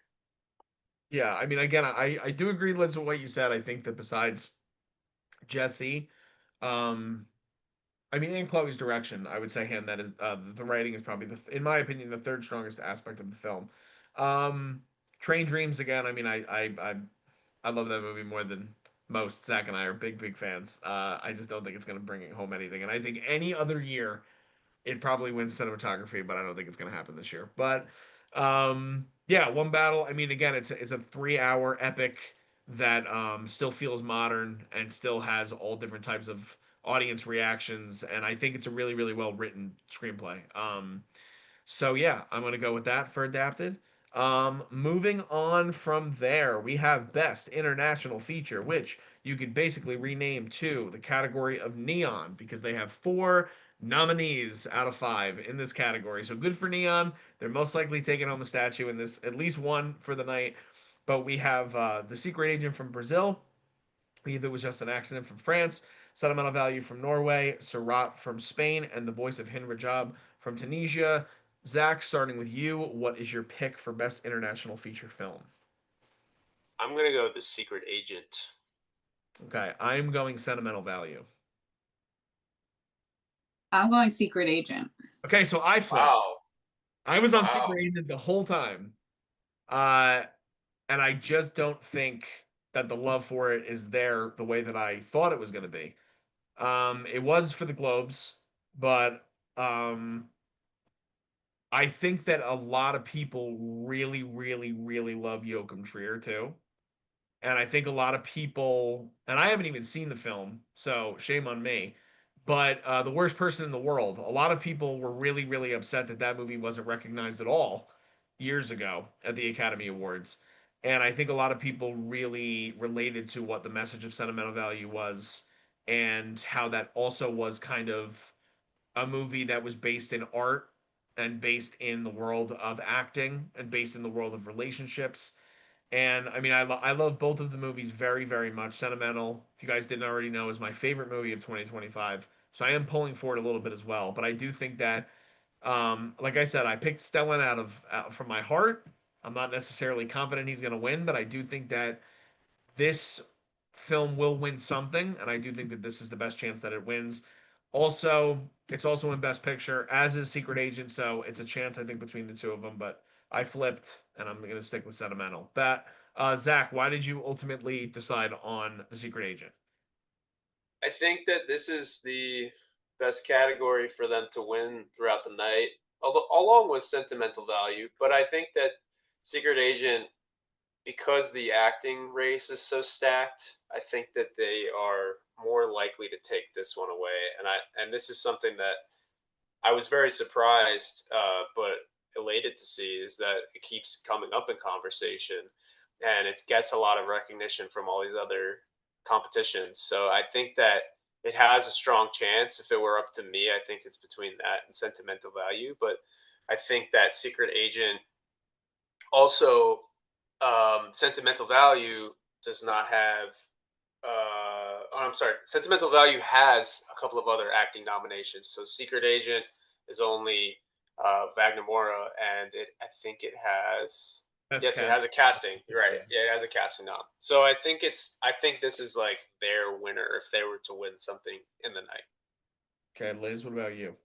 Yeah, I mean, again, I do agree, Liz, with what you said. I think that besides Jesse, um, I mean, in Chloe's direction, I would say him that is the writing is probably in my opinion, the third strongest aspect of the film. Um, Train Dreams again. I mean, I love that movie more than most. Zach and I are big fans. I just don't think it's going to bring home anything, and I think any other year it probably wins cinematography, but I don't think it's going to happen this year. But yeah, one battle. I mean, again, it's a 3 hour epic that still feels modern and still has all different types of audience reactions, and I think it's a really well written screenplay. So yeah, I'm gonna go with that for adapted. Moving on from there, we have Best International Feature, which you could basically rename to the category of Neon because they have 4 nominees out of 5 in this category. So good for Neon. They're most likely taking home a statue in this, at least one for the night. But we have The Secret Agent from Brazil, If It Was Just an Accident from France, Sentimental Value from Norway, Surat from Spain, and The Voice of Hind Rajab from Tunisia. Zach, starting with you, what is your pick for Best International Feature Film? I'm gonna go with The Secret Agent. Okay, I'm going Sentimental Value. I'm going Secret Agent. Okay, so I flipped. Wow, I was on wow. Secret Agent the whole time. Uh, and I just don't think that the love for it is there the way that I thought it was going to be. It was for the Globes, but um, I think that a lot of people really love Joachim Trier too. And I think a lot of people, and I haven't even seen the film, so shame on me. But The Worst Person in the World, a lot of people were really upset that that movie wasn't recognized at all years ago at the Academy Awards. And I think a lot of people really related to what the message of Sentimental Value was and how that also was kind of a movie that was based in art and based in the world of acting and based in the world of relationships. And I mean, I love both of the movies very much. Sentimental, if you guys didn't already know, is my favorite movie of 2025. So I am pulling for it a little bit as well. But I do think that, like I said, I picked Stellan out from my heart. I'm not necessarily confident he's going to win, but I do think that this film will win something, and I do think that this is the best chance that it wins. Also, it's also in Best Picture, as is Secret Agent, so it's a chance I think between the two of them. But I flipped, and I'm gonna stick with Sentimental. Zach, why did you ultimately decide on the Secret Agent? I think that this is the best category for them to win throughout the night, along with Sentimental Value. But I think that Secret Agent, because the acting race is so stacked, I think that they are more likely to take this one away. And this is something that I was very surprised, but elated to see is that it keeps coming up in conversation, and it gets a lot of recognition from all these other competitions. So I think that it has a strong chance. If it were up to me, I think it's between that and Sentimental Value. But I think that Secret Agent also, Sentimental Value does not have. I'm sorry. Sentimental Value has a couple of other acting nominations. So Secret Agent is only Wagner Moura, and I think it has Best Yes, it cast. has a casting. You're right. Yeah. Yeah, it has a casting nom. So I think this is like their winner if they were to win something in the night. Okay, Liz, what about you?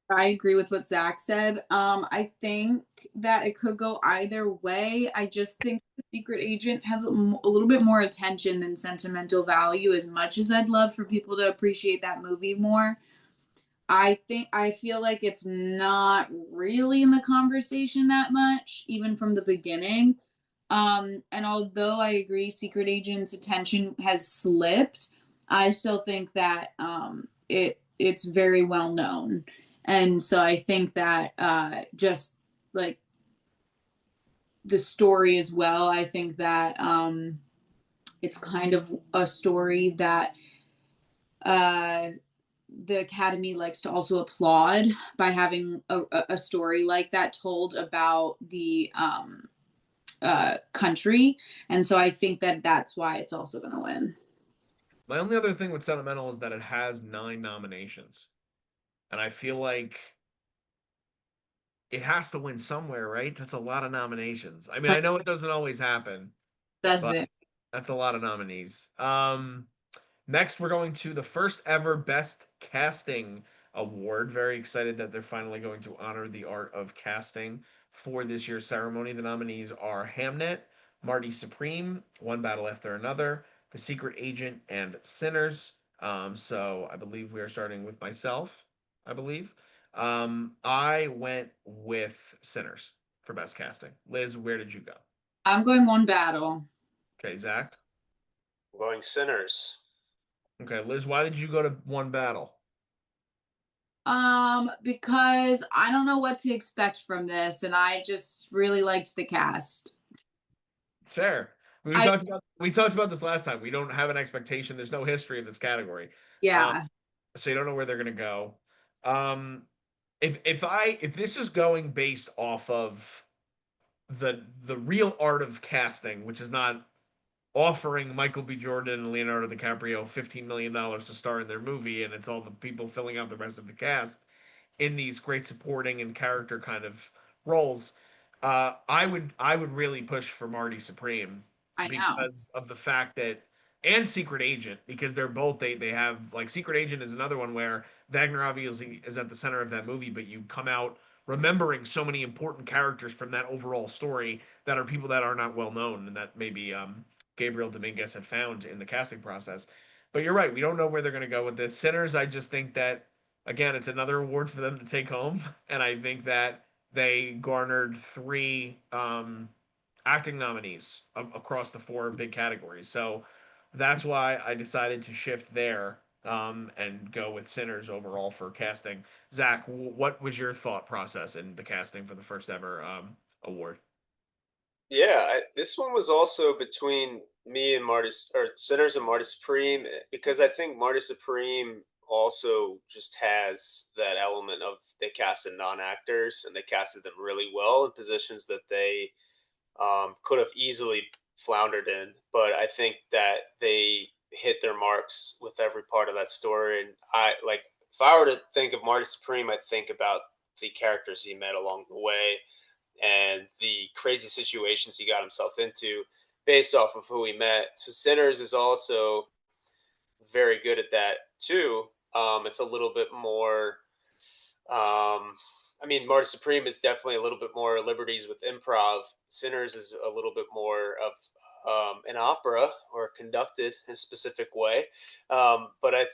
I agree with what Zach said. I think that it could go either way. I just think the secret agent has a little bit more attention than sentimental value. As much as I'd love for people to appreciate that movie more, I feel like it's not really in the conversation that much, even from the beginning. And although I agree Secret Agent's attention has slipped, I still think that it's very well known. And so I think that just like the story as well, I think that it's kind of a story that uh the Academy likes to also applaud by having a story like that told about the country. And so I think that that's why it's also going to win. My only other thing with Sentimental is that it has 9 nominations. And I feel like it has to win somewhere, right? That's a lot of nominations. I mean, I know it doesn't always happen, That's but it. that's a lot of nominees. Next, we're going to the first ever Best Casting Award. Very excited that they're finally going to honor the art of casting for this year's ceremony. The nominees are Hamnet, Marty Supreme, One Battle After Another, The Secret Agent, and Sinners. So I believe we are starting with myself, I believe. I went with Sinners for Best Casting. Liz, where did you go? I'm going one battle. Okay, Zach. I'm going Sinners. Okay, Liz, why did you go to One Battle? Because I don't know what to expect from this, and I just really liked the cast. It's fair. I We talked about this last time. We don't have an expectation. There's no history of this category. Um, Yeah, so you don't know where they're gonna go. Um, if this is going based off of the real art of casting, which is not offering Michael B. Jordan and Leonardo DiCaprio $15 million to star in their movie, and it's all the people filling out the rest of the cast in these great supporting and character kind of roles. I would really push for Marty Supreme I know. because of the fact that and Secret Agent because they're both they have like Secret Agent is another one where Wagner obviously is at the center of that movie, but you come out remembering so many important characters from that overall story that are people that are not well known and that maybe Gabriel Dominguez had found in the casting process. But you're right, we don't know where they're going to go with this. Sinners, I just think that again, it's another award for them to take home, and I think that they garnered 3 acting nominees across the 4 big categories. So that's why I decided to shift there and go with Sinners overall for casting. Zach, what was your thought process in the casting for the first ever award? Yeah, this one was also between me and or Sinners and Marty Supreme because I think Marty Supreme also just has that element of they casted non-actors and they casted them really well in positions that they could have easily floundered in. But I think that they hit their marks with every part of that story. And I like if I were to think of Marty Supreme, I'd think about the characters he met along the way and the crazy situations he got himself into based off of who he met. So Sinners is also very good at that too. It's a little bit more. I mean, Marty Supreme is definitely a little bit more liberties with improv. Sinners is a little bit more of an opera or conducted in a specific way. But I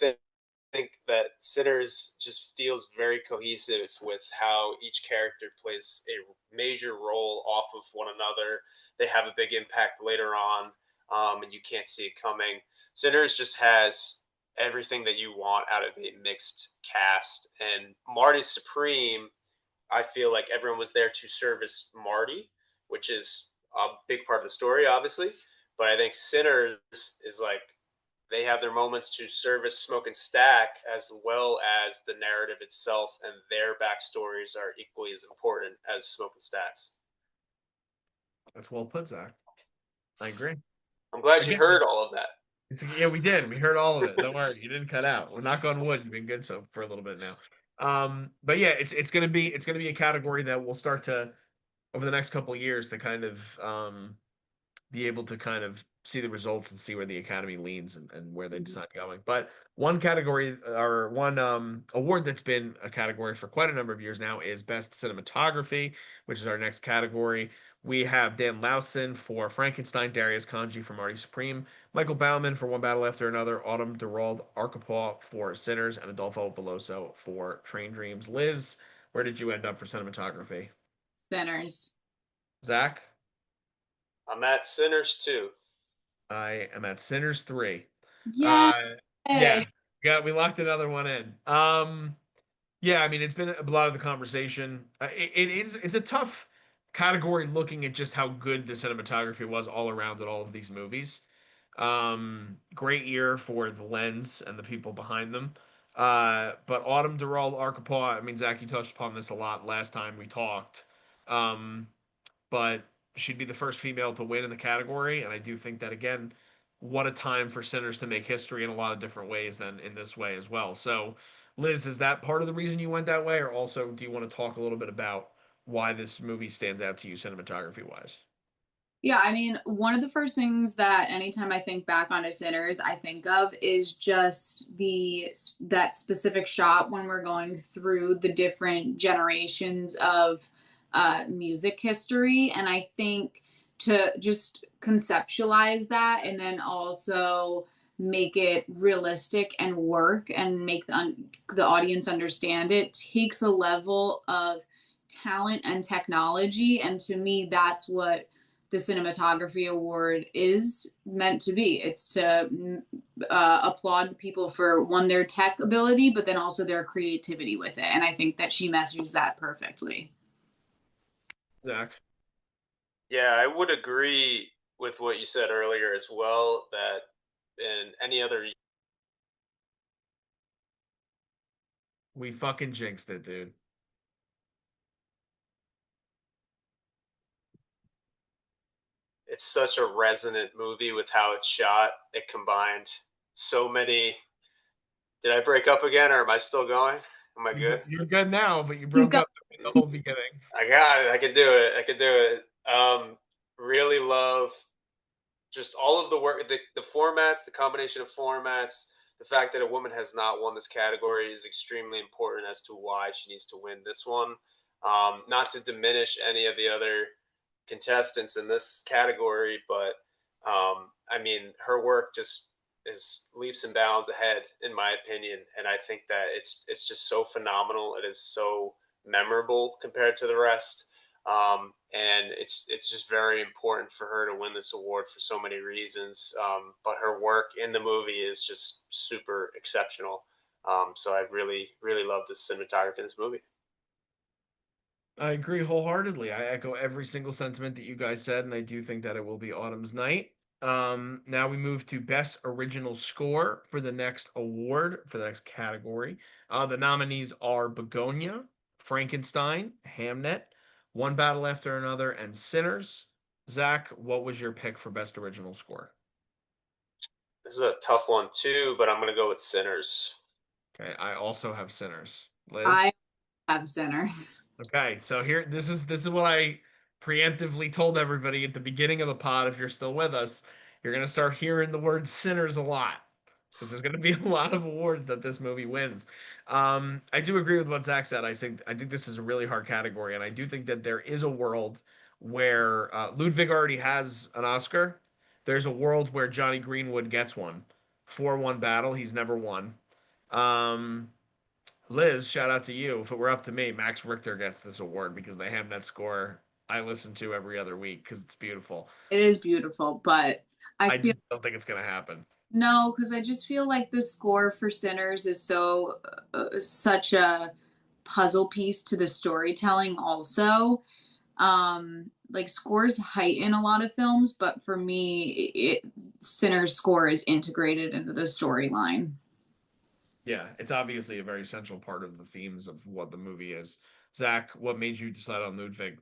think that Sinners just feels very cohesive with how each character plays a major role off of one another. They have a big impact later on, and you can't see it coming. Sinners just has everything that you want out of a mixed cast. And Marty Supreme, I feel like everyone was there to service Marty, which is a big part of the story, obviously. But I think Sinners is like they have their moments to service Smoke and Stack as well as the narrative itself, and their backstories are equally as important as Smoke and Stack's. That's well put, Zach. I agree. I'm glad you Again, heard all of that. yeah, we did. We heard all of it. Don't worry, you didn't cut out. We're knock on wood. You've been good so for a little bit now. But yeah, it's gonna be a category that will start to over the next couple of years to kind of be able to kind of see the results and see where the academy leans and where they Mhm. decide going. But one category or one award that's been a category for quite a number of years now is best cinematography, which is our next category. We have Dan Lowson for Frankenstein, Darius Kanji for Marty Supreme, Michael Bauman for One Battle After Another, Autumn Durald Arkapaw for Sinners, and Adolfo Veloso for Train Dreams. Liz, where did you end up for cinematography? Sinners. Zach? I'm at Sinners too. I am at Sinners 3. Yay. Uh yeah. Yeah, we locked another one in. Yeah, I mean it's been a lot of the conversation. It's a tough category looking at just how good the cinematography was all around in all of these movies. Great year for the lens and the people behind them. But Autumn Durald Arkapaw, I mean Zach, you touched upon this a lot last time we talked. Um, but she'd be the first female to win in the category. And I do think that, again, what a time for Sinners to make history in a lot of different ways than in this way as well. So, Liz, is that part of the reason you went that way? Or also, do you want to talk a little bit about why this movie stands out to you cinematography wise? Yeah, I mean, one of the first things that anytime I think back onto Sinners, I think of is just the that specific shot when we're going through the different generations of music history, and I think to just conceptualize that and then also make it realistic and work and make the audience understand it takes a level of talent and technology, and to me, that's what the cinematography award is meant to be. It's to applaud the people for one, their tech ability, but then also their creativity with it. And I think that she messages that perfectly. Zach? Yeah, I would agree with what you said earlier as well, that in any other, We fucking jinxed it, dude. it's such a resonant movie with how it's shot. It combined so many. Did I break up again, or am I still going? Am I good? You're good now, but you broke Go. up the whole beginning. I got it. I can do it. I can do it. Really love just all of the work, the formats, the combination of formats. The fact that a woman has not won this category is extremely important as to why she needs to win this one. Not to diminish any of the other contestants in this category, but I mean, her work just is leaps and bounds ahead, in my opinion. And I think that it's just so phenomenal. It is so memorable compared to the rest. And it's just very important for her to win this award for so many reasons. But her work in the movie is just super exceptional. So I really love the cinematography in this movie. I agree wholeheartedly. I echo every single sentiment that you guys said, and I do think that it will be Autumn's Night. Now we move to Best Original Score for the next award, for the next category. The nominees are Begonia, Frankenstein, Hamnet, One Battle After Another, and Sinners. Zach, what was your pick for Best Original Score? This is a tough one too, but I'm gonna go with Sinners. Okay, I also have Sinners. Liz? I have Sinners. Okay, so here this is what I preemptively told everybody at the beginning of the pod. If you're still with us, you're gonna start hearing the word sinners a lot because there's gonna be a lot of awards that this movie wins. I do agree with what Zach said. I think this is a really hard category, and I do think that there is a world where Ludwig already has an Oscar. There's a world where Johnny Greenwood gets one for One Battle. He's never won. Um, Liz, shout out to you. If it were up to me, Max Richter gets this award because they have that score I listen to every other week because it's beautiful. It is beautiful, but I I feel just don't think it's gonna happen. no, because I just feel like the score for Sinners is so such a puzzle piece to the storytelling also. Like scores heighten a lot of films, but for me, Sinner's score is integrated into the storyline. Yeah, it's obviously a very central part of the themes of what the movie is. Zach, what made you decide on Ludwig?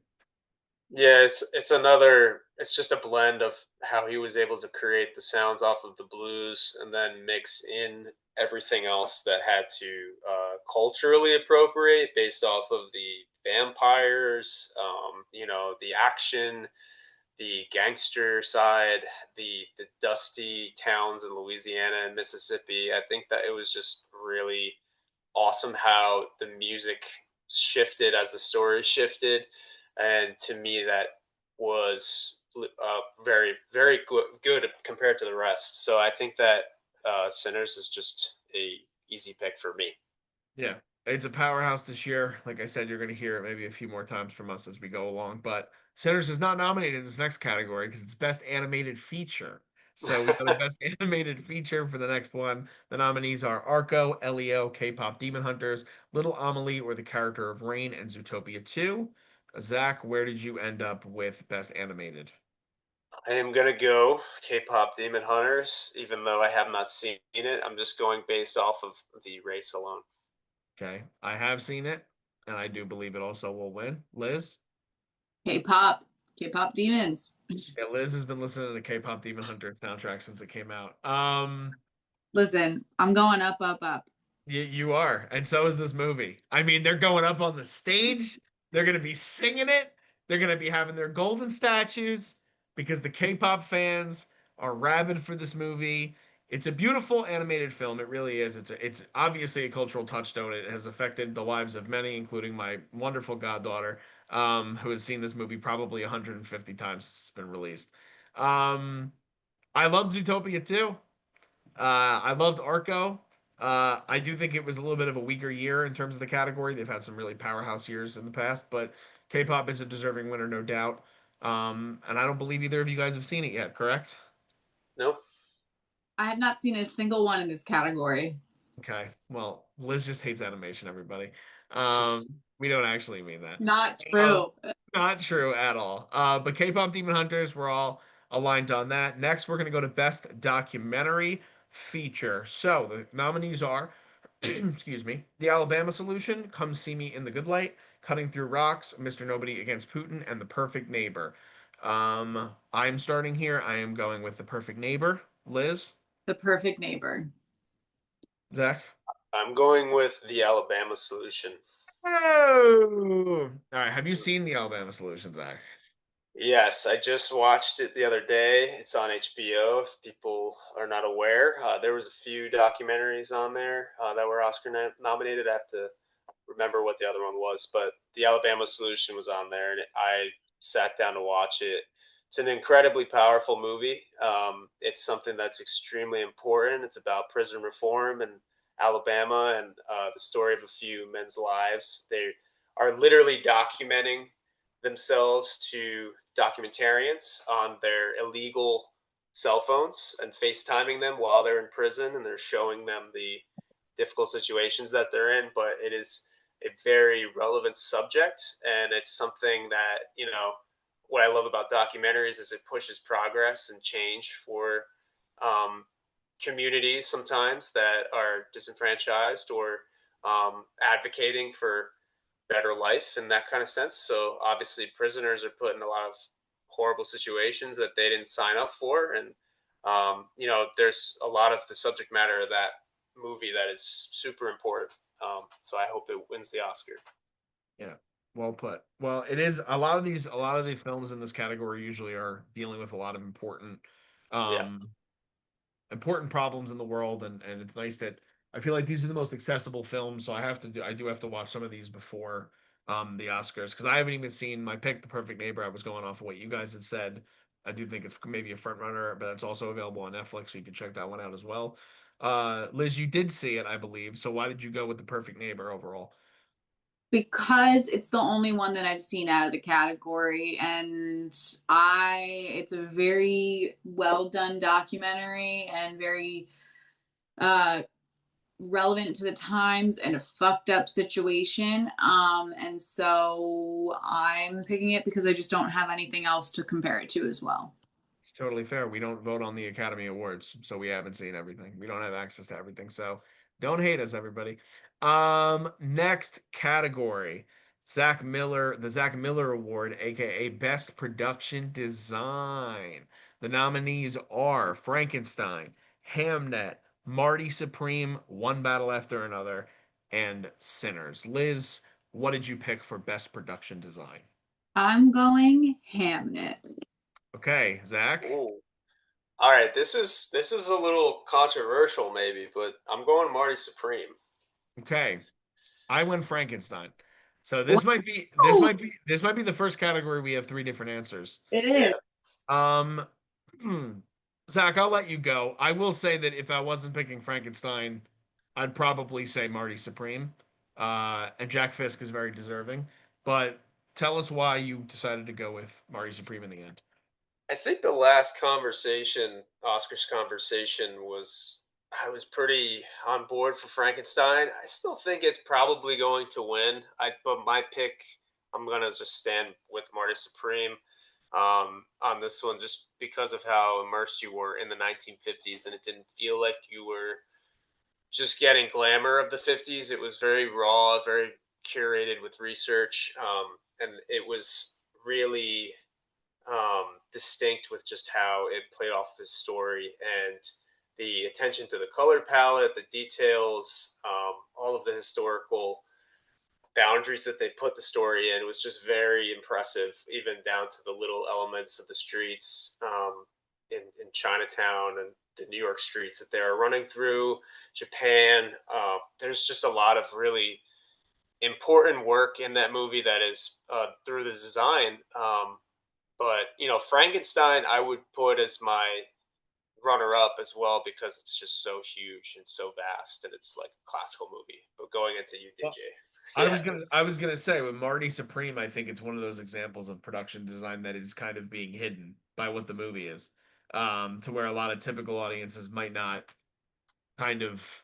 Yeah, it's another. It's just a blend of how he was able to create the sounds off of the blues and then mix in everything else that had to culturally appropriate based off of the vampires, the action, the gangster side, the dusty towns in Louisiana and Mississippi. I think that it was just really awesome how the music shifted as the story shifted, and to me that was very very good compared to the rest. So I think that Sinners is just a easy pick for me. Yeah, it's a powerhouse this year. Like I said, you're going to hear it maybe a few more times from us as we go along. But Sinners is not nominated in this next category because it's Best Animated Feature. So we go to Best Animated Feature for the next one. The nominees are Arco, Elio, K-pop Demon Hunters, Little Amelie, or the character of Rain, and Zootopia 2. Zach, where did you end up with Best Animated? I am gonna go K-pop Demon Hunters, even though I have not seen it. I'm just going based off of the race alone. Okay, I have seen it, and I do believe it also will win. Liz? K-pop, K-pop demons. Yeah, Liz has been listening to K-pop Demon Hunter soundtrack since it came out. Listen, I'm going up, up, up. You are, and so is this movie. I mean, they're going up on the stage. They're going to be singing it. They're going to be having their golden statues because the K-pop fans are rabid for this movie. It's a beautiful animated film. It really is. It's obviously a cultural touchstone. It has affected the lives of many, including my wonderful goddaughter, who has seen this movie probably 150 times since it's been released. Um, I loved Zootopia too. I loved Arco. I do think it was a little bit of a weaker year in terms of the category. They've had some really powerhouse years in the past, but K-pop is a deserving winner, no doubt. And I don't believe either of you guys have seen it yet, correct? No. I have not seen a single one in this category. Okay. Well, Liz just hates animation, everybody. We don't actually mean that. Not Um, true. Not true at all. But K-pop Demon Hunters, we're all aligned on that. Next, we're going to go to Best Documentary Feature. So the nominees are, excuse me, The Alabama Solution, Come See Me in the Good Light, Cutting Through Rocks, Mr. Nobody Against Putin, and The Perfect Neighbor. I'm starting here. I am going with The Perfect Neighbor. Liz, The perfect neighbor. Zach. I'm going with the Alabama Solution. Oh! All right. Have you seen The Alabama Solution, Zach? Yes, I just watched it the other day. It's on HBO. If people are not aware, there was a few documentaries on there that were Oscar nominated. I have to remember what the other one was, but the Alabama Solution was on there, and I sat down to watch it. It's an incredibly powerful movie. It's something that's extremely important. It's about prison reform in Alabama and the story of a few men's lives. They are literally documenting themselves to documentarians on their illegal cell phones and FaceTiming them while they're in prison, and they're showing them the difficult situations that they're in. But it is a very relevant subject, and it's something that, what I love about documentaries is it pushes progress and change for um, communities sometimes that are disenfranchised or advocating for better life in that kind of sense. So obviously, prisoners are put in a lot of horrible situations that they didn't sign up for, and there's a lot of the subject matter of that movie that is super important. So I hope it wins the Oscar. Yeah, well put. Well, it is a lot of the films in this category usually are dealing with a lot of Yeah. um, important problems in the world, and it's nice that I feel like these are the most accessible films. So I do have to watch some of these before the Oscars because I haven't even seen my pick, The Perfect Neighbor. I was going off of what you guys had said. I do think it's maybe a front runner, but it's also available on Netflix, so you can check that one out as well. Liz, you did see it, I believe. So why did you go with The Perfect Neighbor overall? Because it's the only one that I've seen out of the category, and it's a very well done documentary and very uh relevant to the times and a fucked up situation. And so I'm picking it because I just don't have anything else to compare it to as well. It's totally fair. We don't vote on the Academy Awards, so we haven't seen everything. We don't have access to everything. So don't hate us, everybody. Next category. The Zach Miller Award, aka Best Production Design. The nominees are Frankenstein, Hamnet, Marty Supreme, One Battle After Another, and Sinners. Liz, what did you pick for best production design? I'm going Hamnet. Okay, Zach. Ooh. All right, this is a little controversial maybe, but I'm going Marty Supreme. Okay, I went Frankenstein. So Wow, this might be the first category we have three different answers. it is. Yeah. Um, Zach, I'll let you go. I will say that if I wasn't picking Frankenstein, I'd probably say Marty Supreme. And Jack Fisk is very deserving. But tell us why you decided to go with Marty Supreme in the end. I think the last conversation, Oscars conversation, was I was pretty on board for Frankenstein. I still think it's probably going to win. But my pick, I'm gonna just stand with Marty Supreme on this one, just because of how immersed you were in the 1950s, and it didn't feel like you were just getting glamour of the 50s. It was very raw, very curated with research, and it was really distinct with just how it played off his story and the attention to the color palette, the details, all of the historical boundaries that they put the story in was just very impressive, even down to the little elements of the streets in Chinatown and the New York streets that they're running through, Japan. There's just a lot of really important work in that movie that is through the design. But Frankenstein, I would put as my runner-up as well because it's just so huge and so vast, and it's like a classical movie. But going into you, Well, DJ, yeah, I was gonna say with Marty Supreme, I think it's one of those examples of production design that is kind of being hidden by what the movie is. To where a lot of typical audiences might not kind of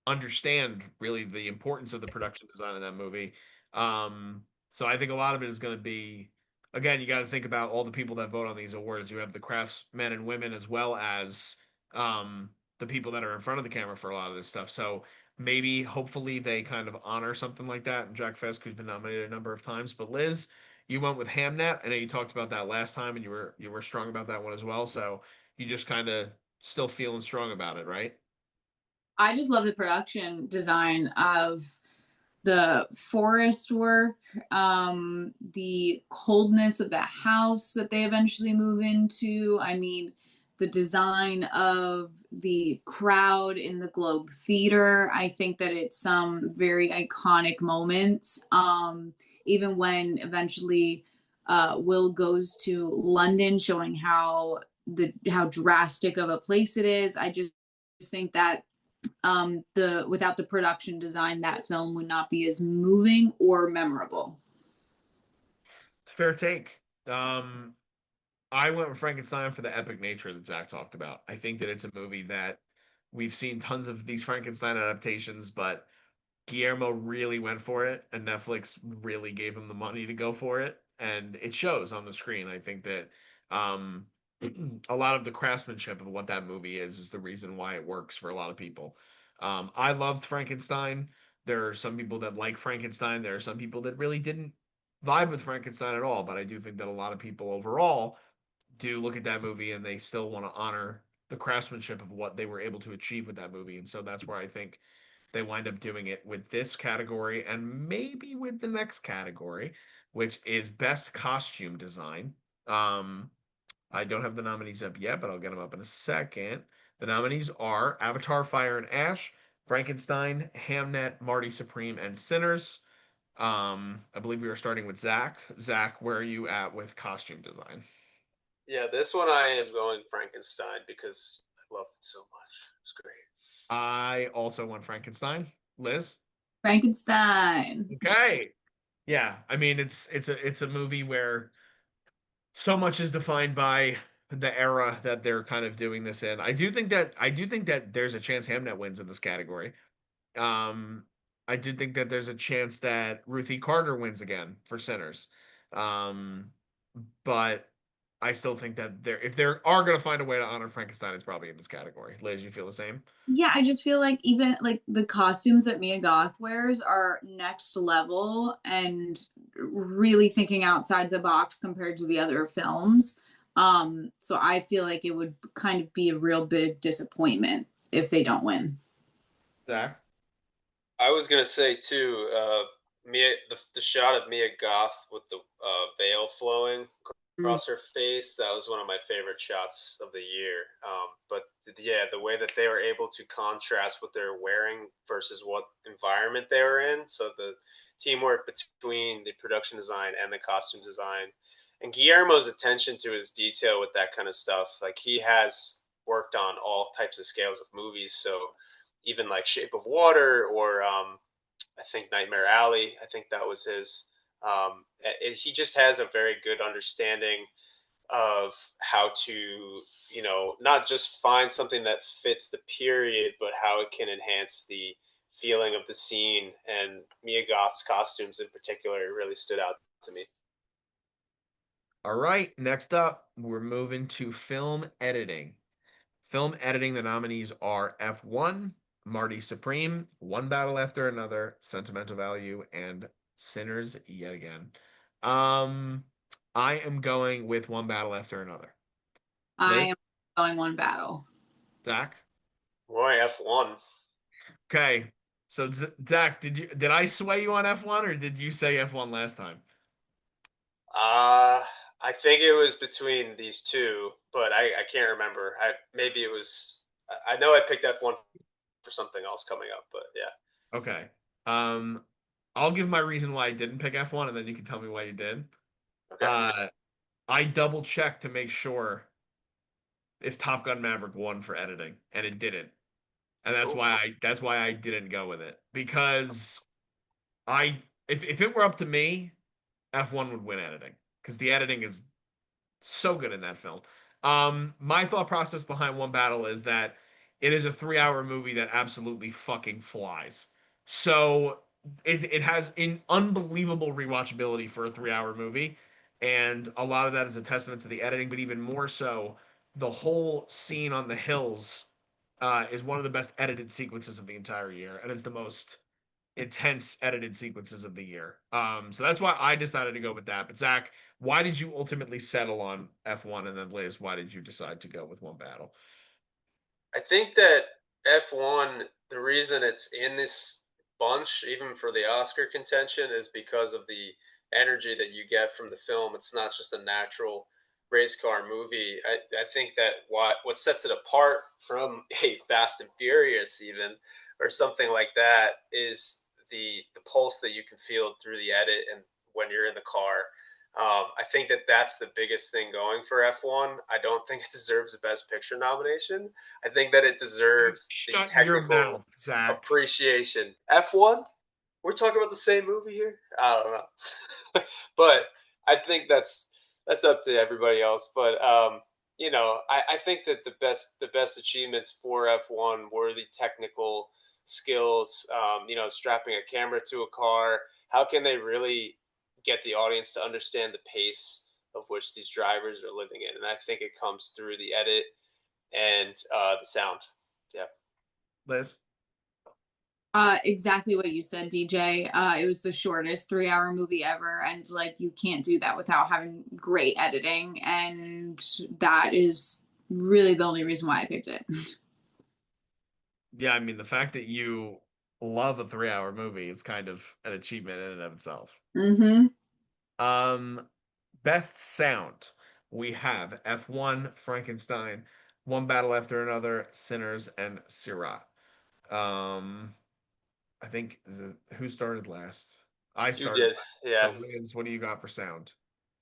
understand really the importance of the production design in that movie. So I think a lot of it is going to be, again, you got to think about all the people that vote on these awards. You have the craftsmen and women as well as um, the people that are in front of the camera for a lot of this stuff. So maybe, hopefully, they kind of honor something like that. And Jack Fisk, who's been nominated a number of times, but Liz, you went with Hamnet. I know you talked about that last time, and you were strong about that one as well. So you just kind of still feeling strong about it, right? I just love the production design of the forest work, the coldness of the house that they eventually move into. I mean, the design of the crowd in the Globe Theater. I think that it's some very iconic moments. Even when eventually Will goes to London, showing how drastic of a place it is. I just think that the without the production design, that film would not be as moving or memorable. Fair take. Um, I went with Frankenstein for the epic nature that Zach talked about. I think that it's a movie that we've seen tons of these Frankenstein adaptations, but Guillermo really went for it, and Netflix really gave him the money to go for it, and it shows on the screen. I think that um, a lot of the craftsmanship of what that movie is the reason why it works for a lot of people. I loved Frankenstein. There are some people that like Frankenstein. There are some people that really didn't vibe with Frankenstein at all, but I do think that a lot of people overall do look at that movie and they still want to honor the craftsmanship of what they were able to achieve with that movie. And so that's where I think they wind up doing it with this category and maybe with the next category, which is best costume design. Um, I don't have the nominees up yet, but I'll get them up in a second. The nominees are Avatar, Fire and Ash, Frankenstein, Hamnet, Marty Supreme, and Sinners. I believe we are starting with Zach. Zach, where are you at with costume design? yeah. This one I am going Frankenstein because I loved it so much. It's great. I also went Frankenstein. Liz? Frankenstein. Okay. Yeah, I mean it's a movie where so much is defined by the era that they're kind of doing this in. I do think that there's a chance Hamnet wins in this category. Um, I do think that there's a chance that Ruthie Carter wins again for Sinners. Um, but I still think that if they are going to find a way to honor Frankenstein, it's probably in this category. Liz, you feel the same? Yeah, I just feel like even like the costumes that Mia Goth wears are next level and really thinking outside the box compared to the other films. So I feel like it would kind of be a real big disappointment if they don't win. Zach? I was gonna say too. the shot of Mia Goth with the veil flowing Mm. across her face, that was one of my favorite shots of the year. But yeah, the way that they were able to contrast what they're wearing versus what environment they were in. So the teamwork between the production design and the costume design, and Guillermo's attention to his detail with that kind of stuff. Like he has worked on all types of scales of movies. So even like Shape of Water or I think Nightmare Alley. I think that was his. He just has a very good understanding of how to, not just find something that fits the period, but how it can enhance the feeling of the scene. And Mia Goth's costumes in particular really stood out to me. All right, next up, we're moving to film editing. Film editing, the nominees are F1, Marty Supreme, One Battle After Another, Sentimental Value, and Sinners Yet Again. Um, I am going with One Battle After Another. I Liz, am going one battle. Zach. Roy F1. Okay, so Zach, did I sway you on F1 or did you say F1 last time? Uh, I think it was between these two, but I can't remember. Maybe it was. I know I picked F1 for something else coming up, but yeah. Okay. Um, I'll give my reason why I didn't pick F1 and then you can tell me why you did. Okay. Uh, I double checked to make sure if Top Gun Maverick won for editing, and it didn't. And Cool. that's why I didn't go with it. Because I if it were up to me, F1 would win editing. Because the editing is so good in that film. My thought process behind One Battle is that it is a 3 hour movie that absolutely fucking flies. So it has an unbelievable rewatchability for a 3 hour movie. And a lot of that is a testament to the editing, but even more so, the whole scene on the hills is one of the best edited sequences of the entire year. And it's the most intense edited sequences of the year. So that's why I decided to go with that. But Zach, why did you ultimately settle on F1? And then Liz, why did you decide to go with One Battle? I think that F1, the reason it's in this bunch, even for the Oscar contention, is because of the energy that you get from the film. It's not just a natural race car movie. I think that what sets it apart from a Fast and Furious, even, or something like that, is the pulse that you can feel through the edit and when you're in the car. I think that that's the biggest thing going for F1. I don't think it deserves a Best Picture nomination. I think that it deserves the Shut your technical mouth, Zach. appreciation. F1? We're talking about the same movie here? I don't know. But I think that's up to everybody else. But I think that the best achievements for F1 were the technical skills, strapping a camera to a car. How can they really get the audience to understand the pace of which these drivers are living in? And I think it comes through the edit and the sound. Yeah. Liz. Exactly what you said, DJ. It was the shortest 3 hour movie ever, and like you can't do that without having great editing, and that is really the only reason why I picked it. Yeah, I mean the fact that you love a 3 hour movie is kind of an achievement in and of itself. Mm-hmm. Um, best sound. We have F1, Frankenstein, One Battle After Another, Sinners, and Sirach. Um, I think who started last? I You started did. last. Yeah. So Liz, what do you got for sound?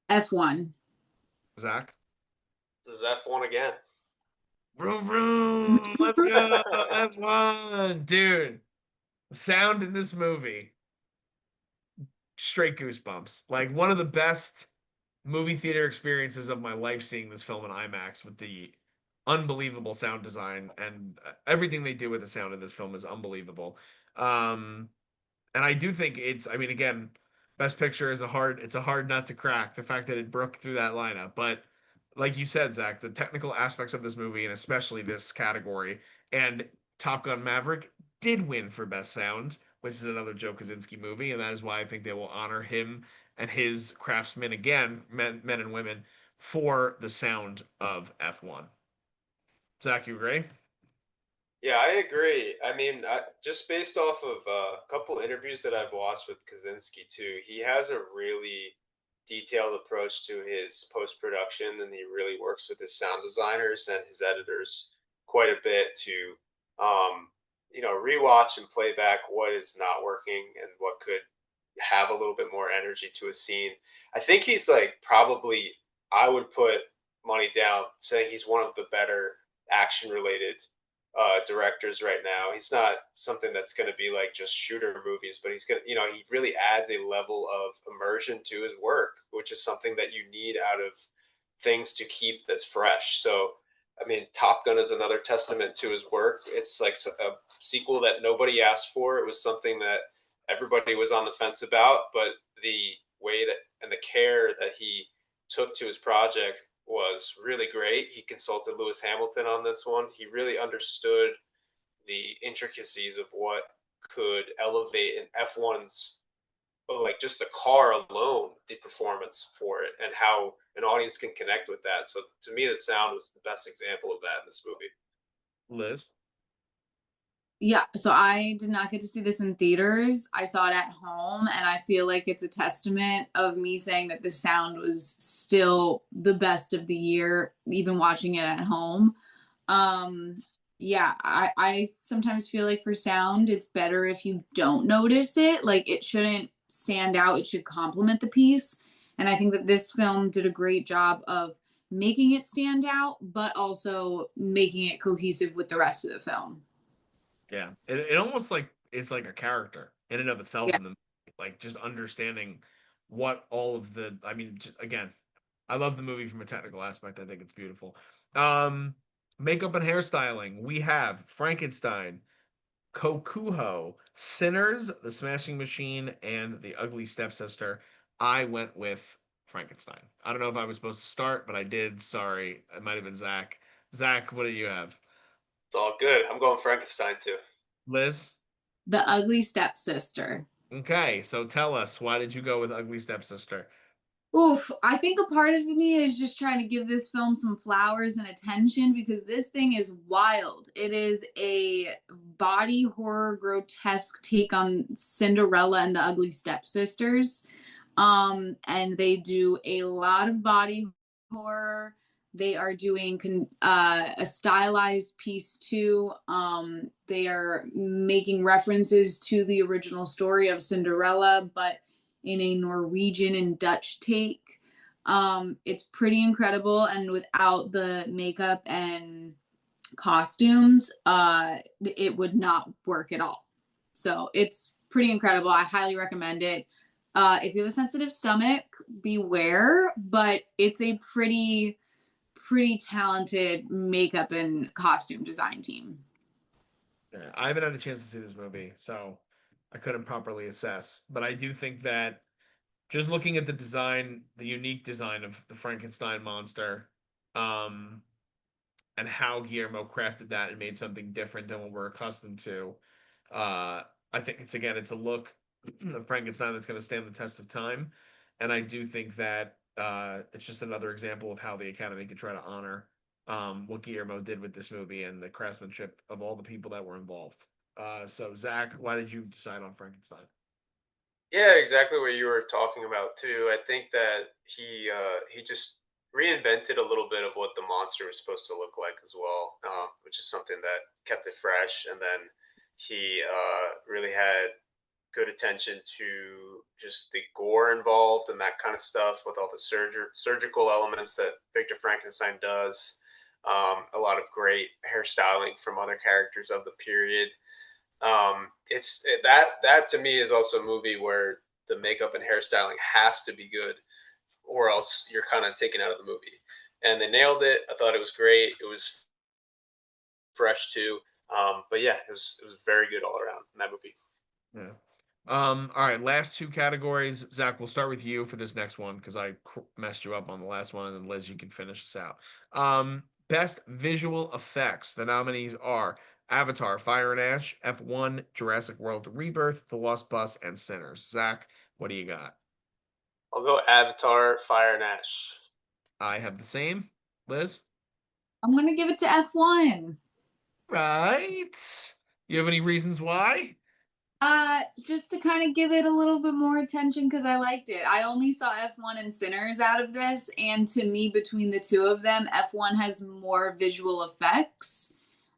F1. Zach? This is F1 again. Vroom vroom. Let's go. F1. Dude, sound in this movie, straight goosebumps. Like one of the best movie theater experiences of my life seeing this film in IMAX with the unbelievable sound design and everything they do with the sound in this film is unbelievable. Um, and I do think I mean, again, Best Picture is it's a hard nut to crack, the fact that it broke through that lineup. But like you said, Zach, the technical aspects of this movie, and especially this category, and Top Gun Maverick did win for Best Sound, which is another Joe Kosinski movie, and that is why I think they will honor him and his craftsmen again, men and women, for the sound of F1. Zach, you agree? Yeah, I agree. I mean, just based off of a couple interviews that I've watched with Kaczynski too, he has a really detailed approach to his post production, and he really works with his sound designers and his editors quite a bit to, um, rewatch and play back what is not working and what could have a little bit more energy to a scene. I think he's like probably, I would put money down saying he's one of the better action related directors right now. He's not something that's going to be like just shooter movies, but he's going to, he really adds a level of immersion to his work, which is something that you need out of things to keep this fresh. So, I mean, Top Gun is another testament to his work. It's like a sequel that nobody asked for. It was something that everybody was on the fence about, but the way that and the care that he took to his project was really great. He consulted Lewis Hamilton on this one. He really understood the intricacies of what could elevate an F1's, like just the car alone, the performance for it, and how an audience can connect with that. So to me, the sound was the best example of that in this movie. Liz? Yeah, so I did not get to see this in theaters. I saw it at home, and I feel like it's a testament of me saying that the sound was still the best of the year, even watching it at home. Um, yeah, I sometimes feel like for sound, it's better if you don't notice it. Like it shouldn't stand out, it should complement the piece. And I think that this film did a great job of making it stand out, but also making it cohesive with the rest of the film. Yeah. It almost like it's like a character in and of itself Yeah. in the like just understanding what all of the I mean, again, I love the movie from a technical aspect. I think it's beautiful. Um, Makeup and hairstyling. We have Frankenstein, Kokuho, Sinners, The Smashing Machine, and The Ugly Stepsister. I went with Frankenstein. I don't know if I was supposed to start, but I did. Sorry. It might have been Zach. Zach, what do you have? It's all good. I'm going Frankenstein too. Liz? The Ugly Stepsister. Okay, so tell us, why did you go with Ugly Stepsister? Oof, I think a part of me is just trying to give this film some flowers and attention because this thing is wild. It is a body horror grotesque take on Cinderella and the Ugly Stepsisters. And they do a lot of body horror. They are doing a stylized piece too. They are making references to the original story of Cinderella, but in a Norwegian and Dutch take. It's pretty incredible, and without the makeup and costumes, it would not work at all. So it's pretty incredible. I highly recommend it. If you have a sensitive stomach, beware, but it's a pretty talented makeup and costume design team. Yeah, I haven't had a chance to see this movie, so I couldn't properly assess. But I do think that just looking at the design, the unique design of the Frankenstein monster, um, and how Guillermo crafted that and made something different than what we're accustomed to, uh, I think it's a look of Frankenstein that's going to stand the test of time. And I do think that it's just another example of how the Academy could try to honor what Guillermo did with this movie and the craftsmanship of all the people that were involved. So, Zach, why did you decide on Frankenstein? Yeah, exactly what you were talking about too. I think that he just reinvented a little bit of what the monster was supposed to look like as well, which is something that kept it fresh. And then he really had good attention to just the gore involved and that kind of stuff with all the surgical elements that Victor Frankenstein does. A lot of great hairstyling from other characters of the period. That to me is also a movie where the makeup and hairstyling has to be good, or else you're kind of taken out of the movie. And they nailed it. I thought it was great. It was fresh too. But yeah, it was very good all around in that movie. Yeah. All right, last two categories. Zach, we'll start with you for this next one because I messed you up on the last one, and then Liz, you can finish this out. Best visual effects. The nominees are Avatar, Fire and Ash, F1, Jurassic World Rebirth, The Lost Bus, and Sinners. Zach, what do you got? I'll go Avatar, Fire and Ash. I have the same. Liz? I'm gonna give it to F1. right. You have any reasons why? Just to kind of give it a little bit more attention because I liked it. I only saw F1 and Sinners out of this, and to me, between the two of them, F1 has more visual effects.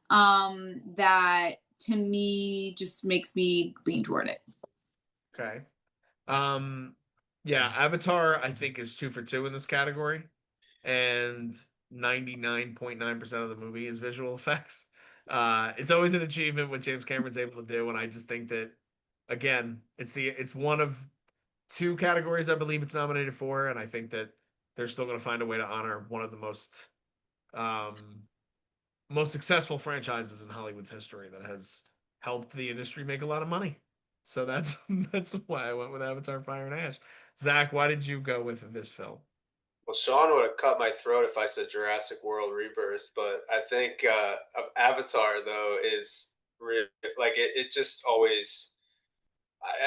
That to me just makes me lean toward it. Okay. Um, yeah, Avatar, I think, is two for two in this category, and 99.9% of the movie is visual effects. It's always an achievement what James Cameron's able to do, and I just think that, again, it's one of two categories I believe it's nominated for, and I think that they're still going to find a way to honor one of the um, most successful franchises in Hollywood's history that has helped the industry make a lot of money. So that's that's why I went with Avatar: Fire and Ash. Zach, why did you go with this film? Well, Sean would have cut my throat if I said Jurassic World Rebirth, but I think Avatar though is really like it just always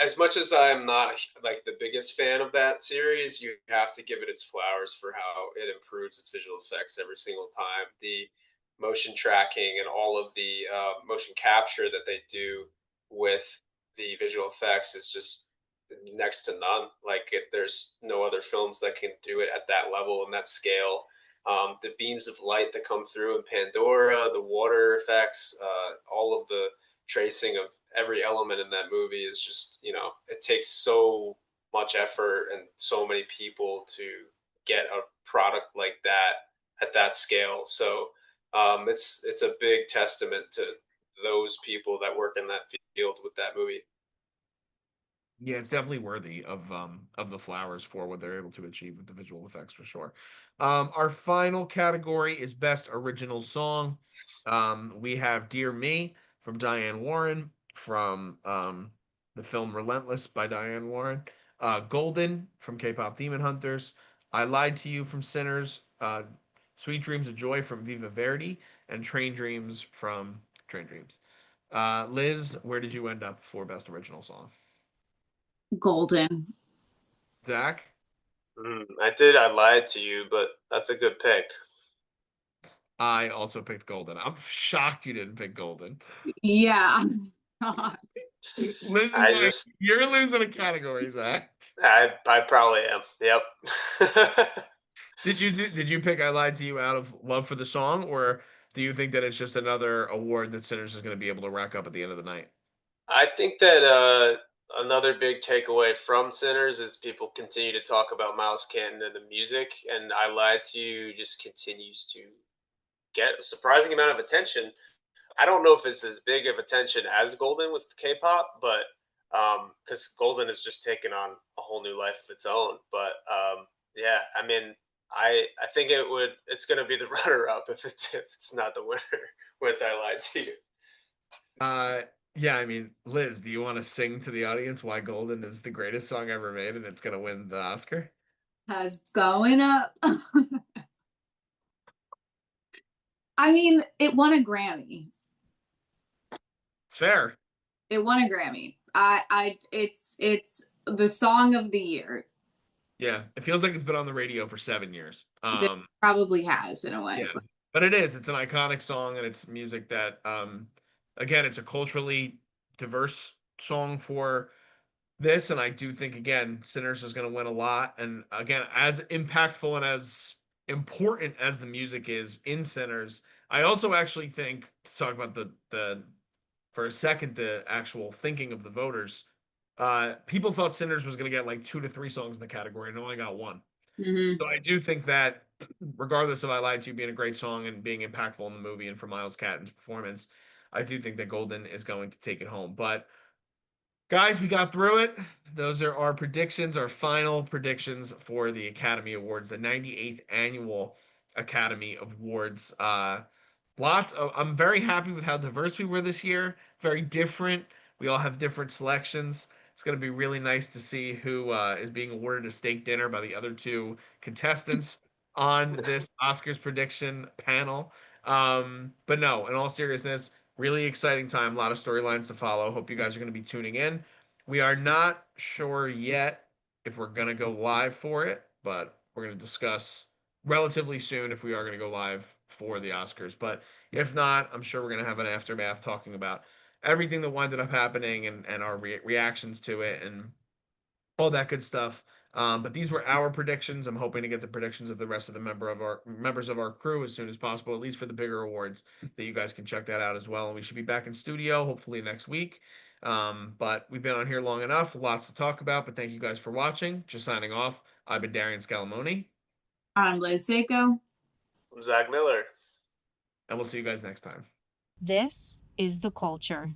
as much as I'm not like the biggest fan of that series, you have to give it its flowers for how it improves its visual effects every single time. The motion tracking and all of the motion capture that they do with the visual effects is just next to none. Like there's no other films that can do it at that level and that scale. The beams of light that come through in Pandora, the water effects, all of the tracing of every element in that movie is just it takes so much effort and so many people to get a product like that at that scale. So it's a big testament to those people that work in that field with that movie. Yeah, it's definitely worthy of the flowers for what they're able to achieve with the visual effects for sure. Our final category is best original song. We have Dear Me from Diane Warren from the film Relentless by Diane Warren. Golden from K-pop Demon Hunters. I Lied to You from Sinners. Sweet Dreams of Joy from Viva Verdi, and Train Dreams from Train Dreams. Liz, where did you end up for best original song? Golden. Zach? I did. I lied to you, but that's a good pick. I also picked Golden. I'm shocked you didn't pick Golden. Yeah. Liz is I like, just, you're losing a category, Zach. I probably am. Yep. Did you pick I Lied to You out of love for the song, or do you think that it's just another award that Sinners is going to be able to rack up at the end of the night? I think that another big takeaway from Sinners is people continue to talk about Miles Canton and the music, and I Lied to You just continues to get a surprising amount of attention. I don't know if it's as big of attention as Golden with K-pop, but because Golden has just taken on a whole new life of its own. But yeah, I mean, I think it's going to be the runner-up if it's not the winner with I Lied to You. Uh, yeah, I mean, Liz, do you want to sing to the audience why Golden is the greatest song ever made and it's going to win the Oscar? Cause it's going up. I mean, it won a Grammy. It's fair. It won a Grammy. It's the song of the year. Yeah, it feels like it's been on the radio for 7 years. That probably has in a Yeah, way. But but it is. It's an iconic song, and it's music that, again, it's a culturally diverse song for this, and I do think again, Sinners is going to win a lot. And again, as impactful and as important as the music is in Sinners, I also actually think to talk about the for a second the actual thinking of the voters. People thought Sinners was going to get like 2 to 3 songs in the category, and only got one. mm-hmm. So I do think that, regardless of I Lied to You being a great song and being impactful in the movie and for Miles Catton's performance, I do think that Golden is going to take it home. But guys, we got through it. Those are our predictions, our final predictions for the Academy Awards, the 98th annual Academy Awards. I'm very happy with how diverse we were this year. Very different. We all have different selections. It's going to be really nice to see who is being awarded a steak dinner by the other two contestants on this Oscars prediction panel. But no, in all seriousness, really exciting time. A lot of storylines to follow. Hope you guys are going to be tuning in. We are not sure yet if we're going to go live for it, but we're going to discuss relatively soon if we are going to go live for the Oscars. But if not, I'm sure we're going to have an aftermath talking about everything that winded up happening and our reactions to it and all that good stuff. But these were our predictions. I'm hoping to get the predictions of the rest of the members of our crew as soon as possible, at least for the bigger awards, that you guys can check that out as well. And we should be back in studio hopefully next week. But we've been on here long enough, lots to talk about. But thank you guys for watching. Just signing off. I've been Darian Scalamoni, I'm Liz Seiko. I'm Zach Miller. and we'll see you guys next time. This is the culture.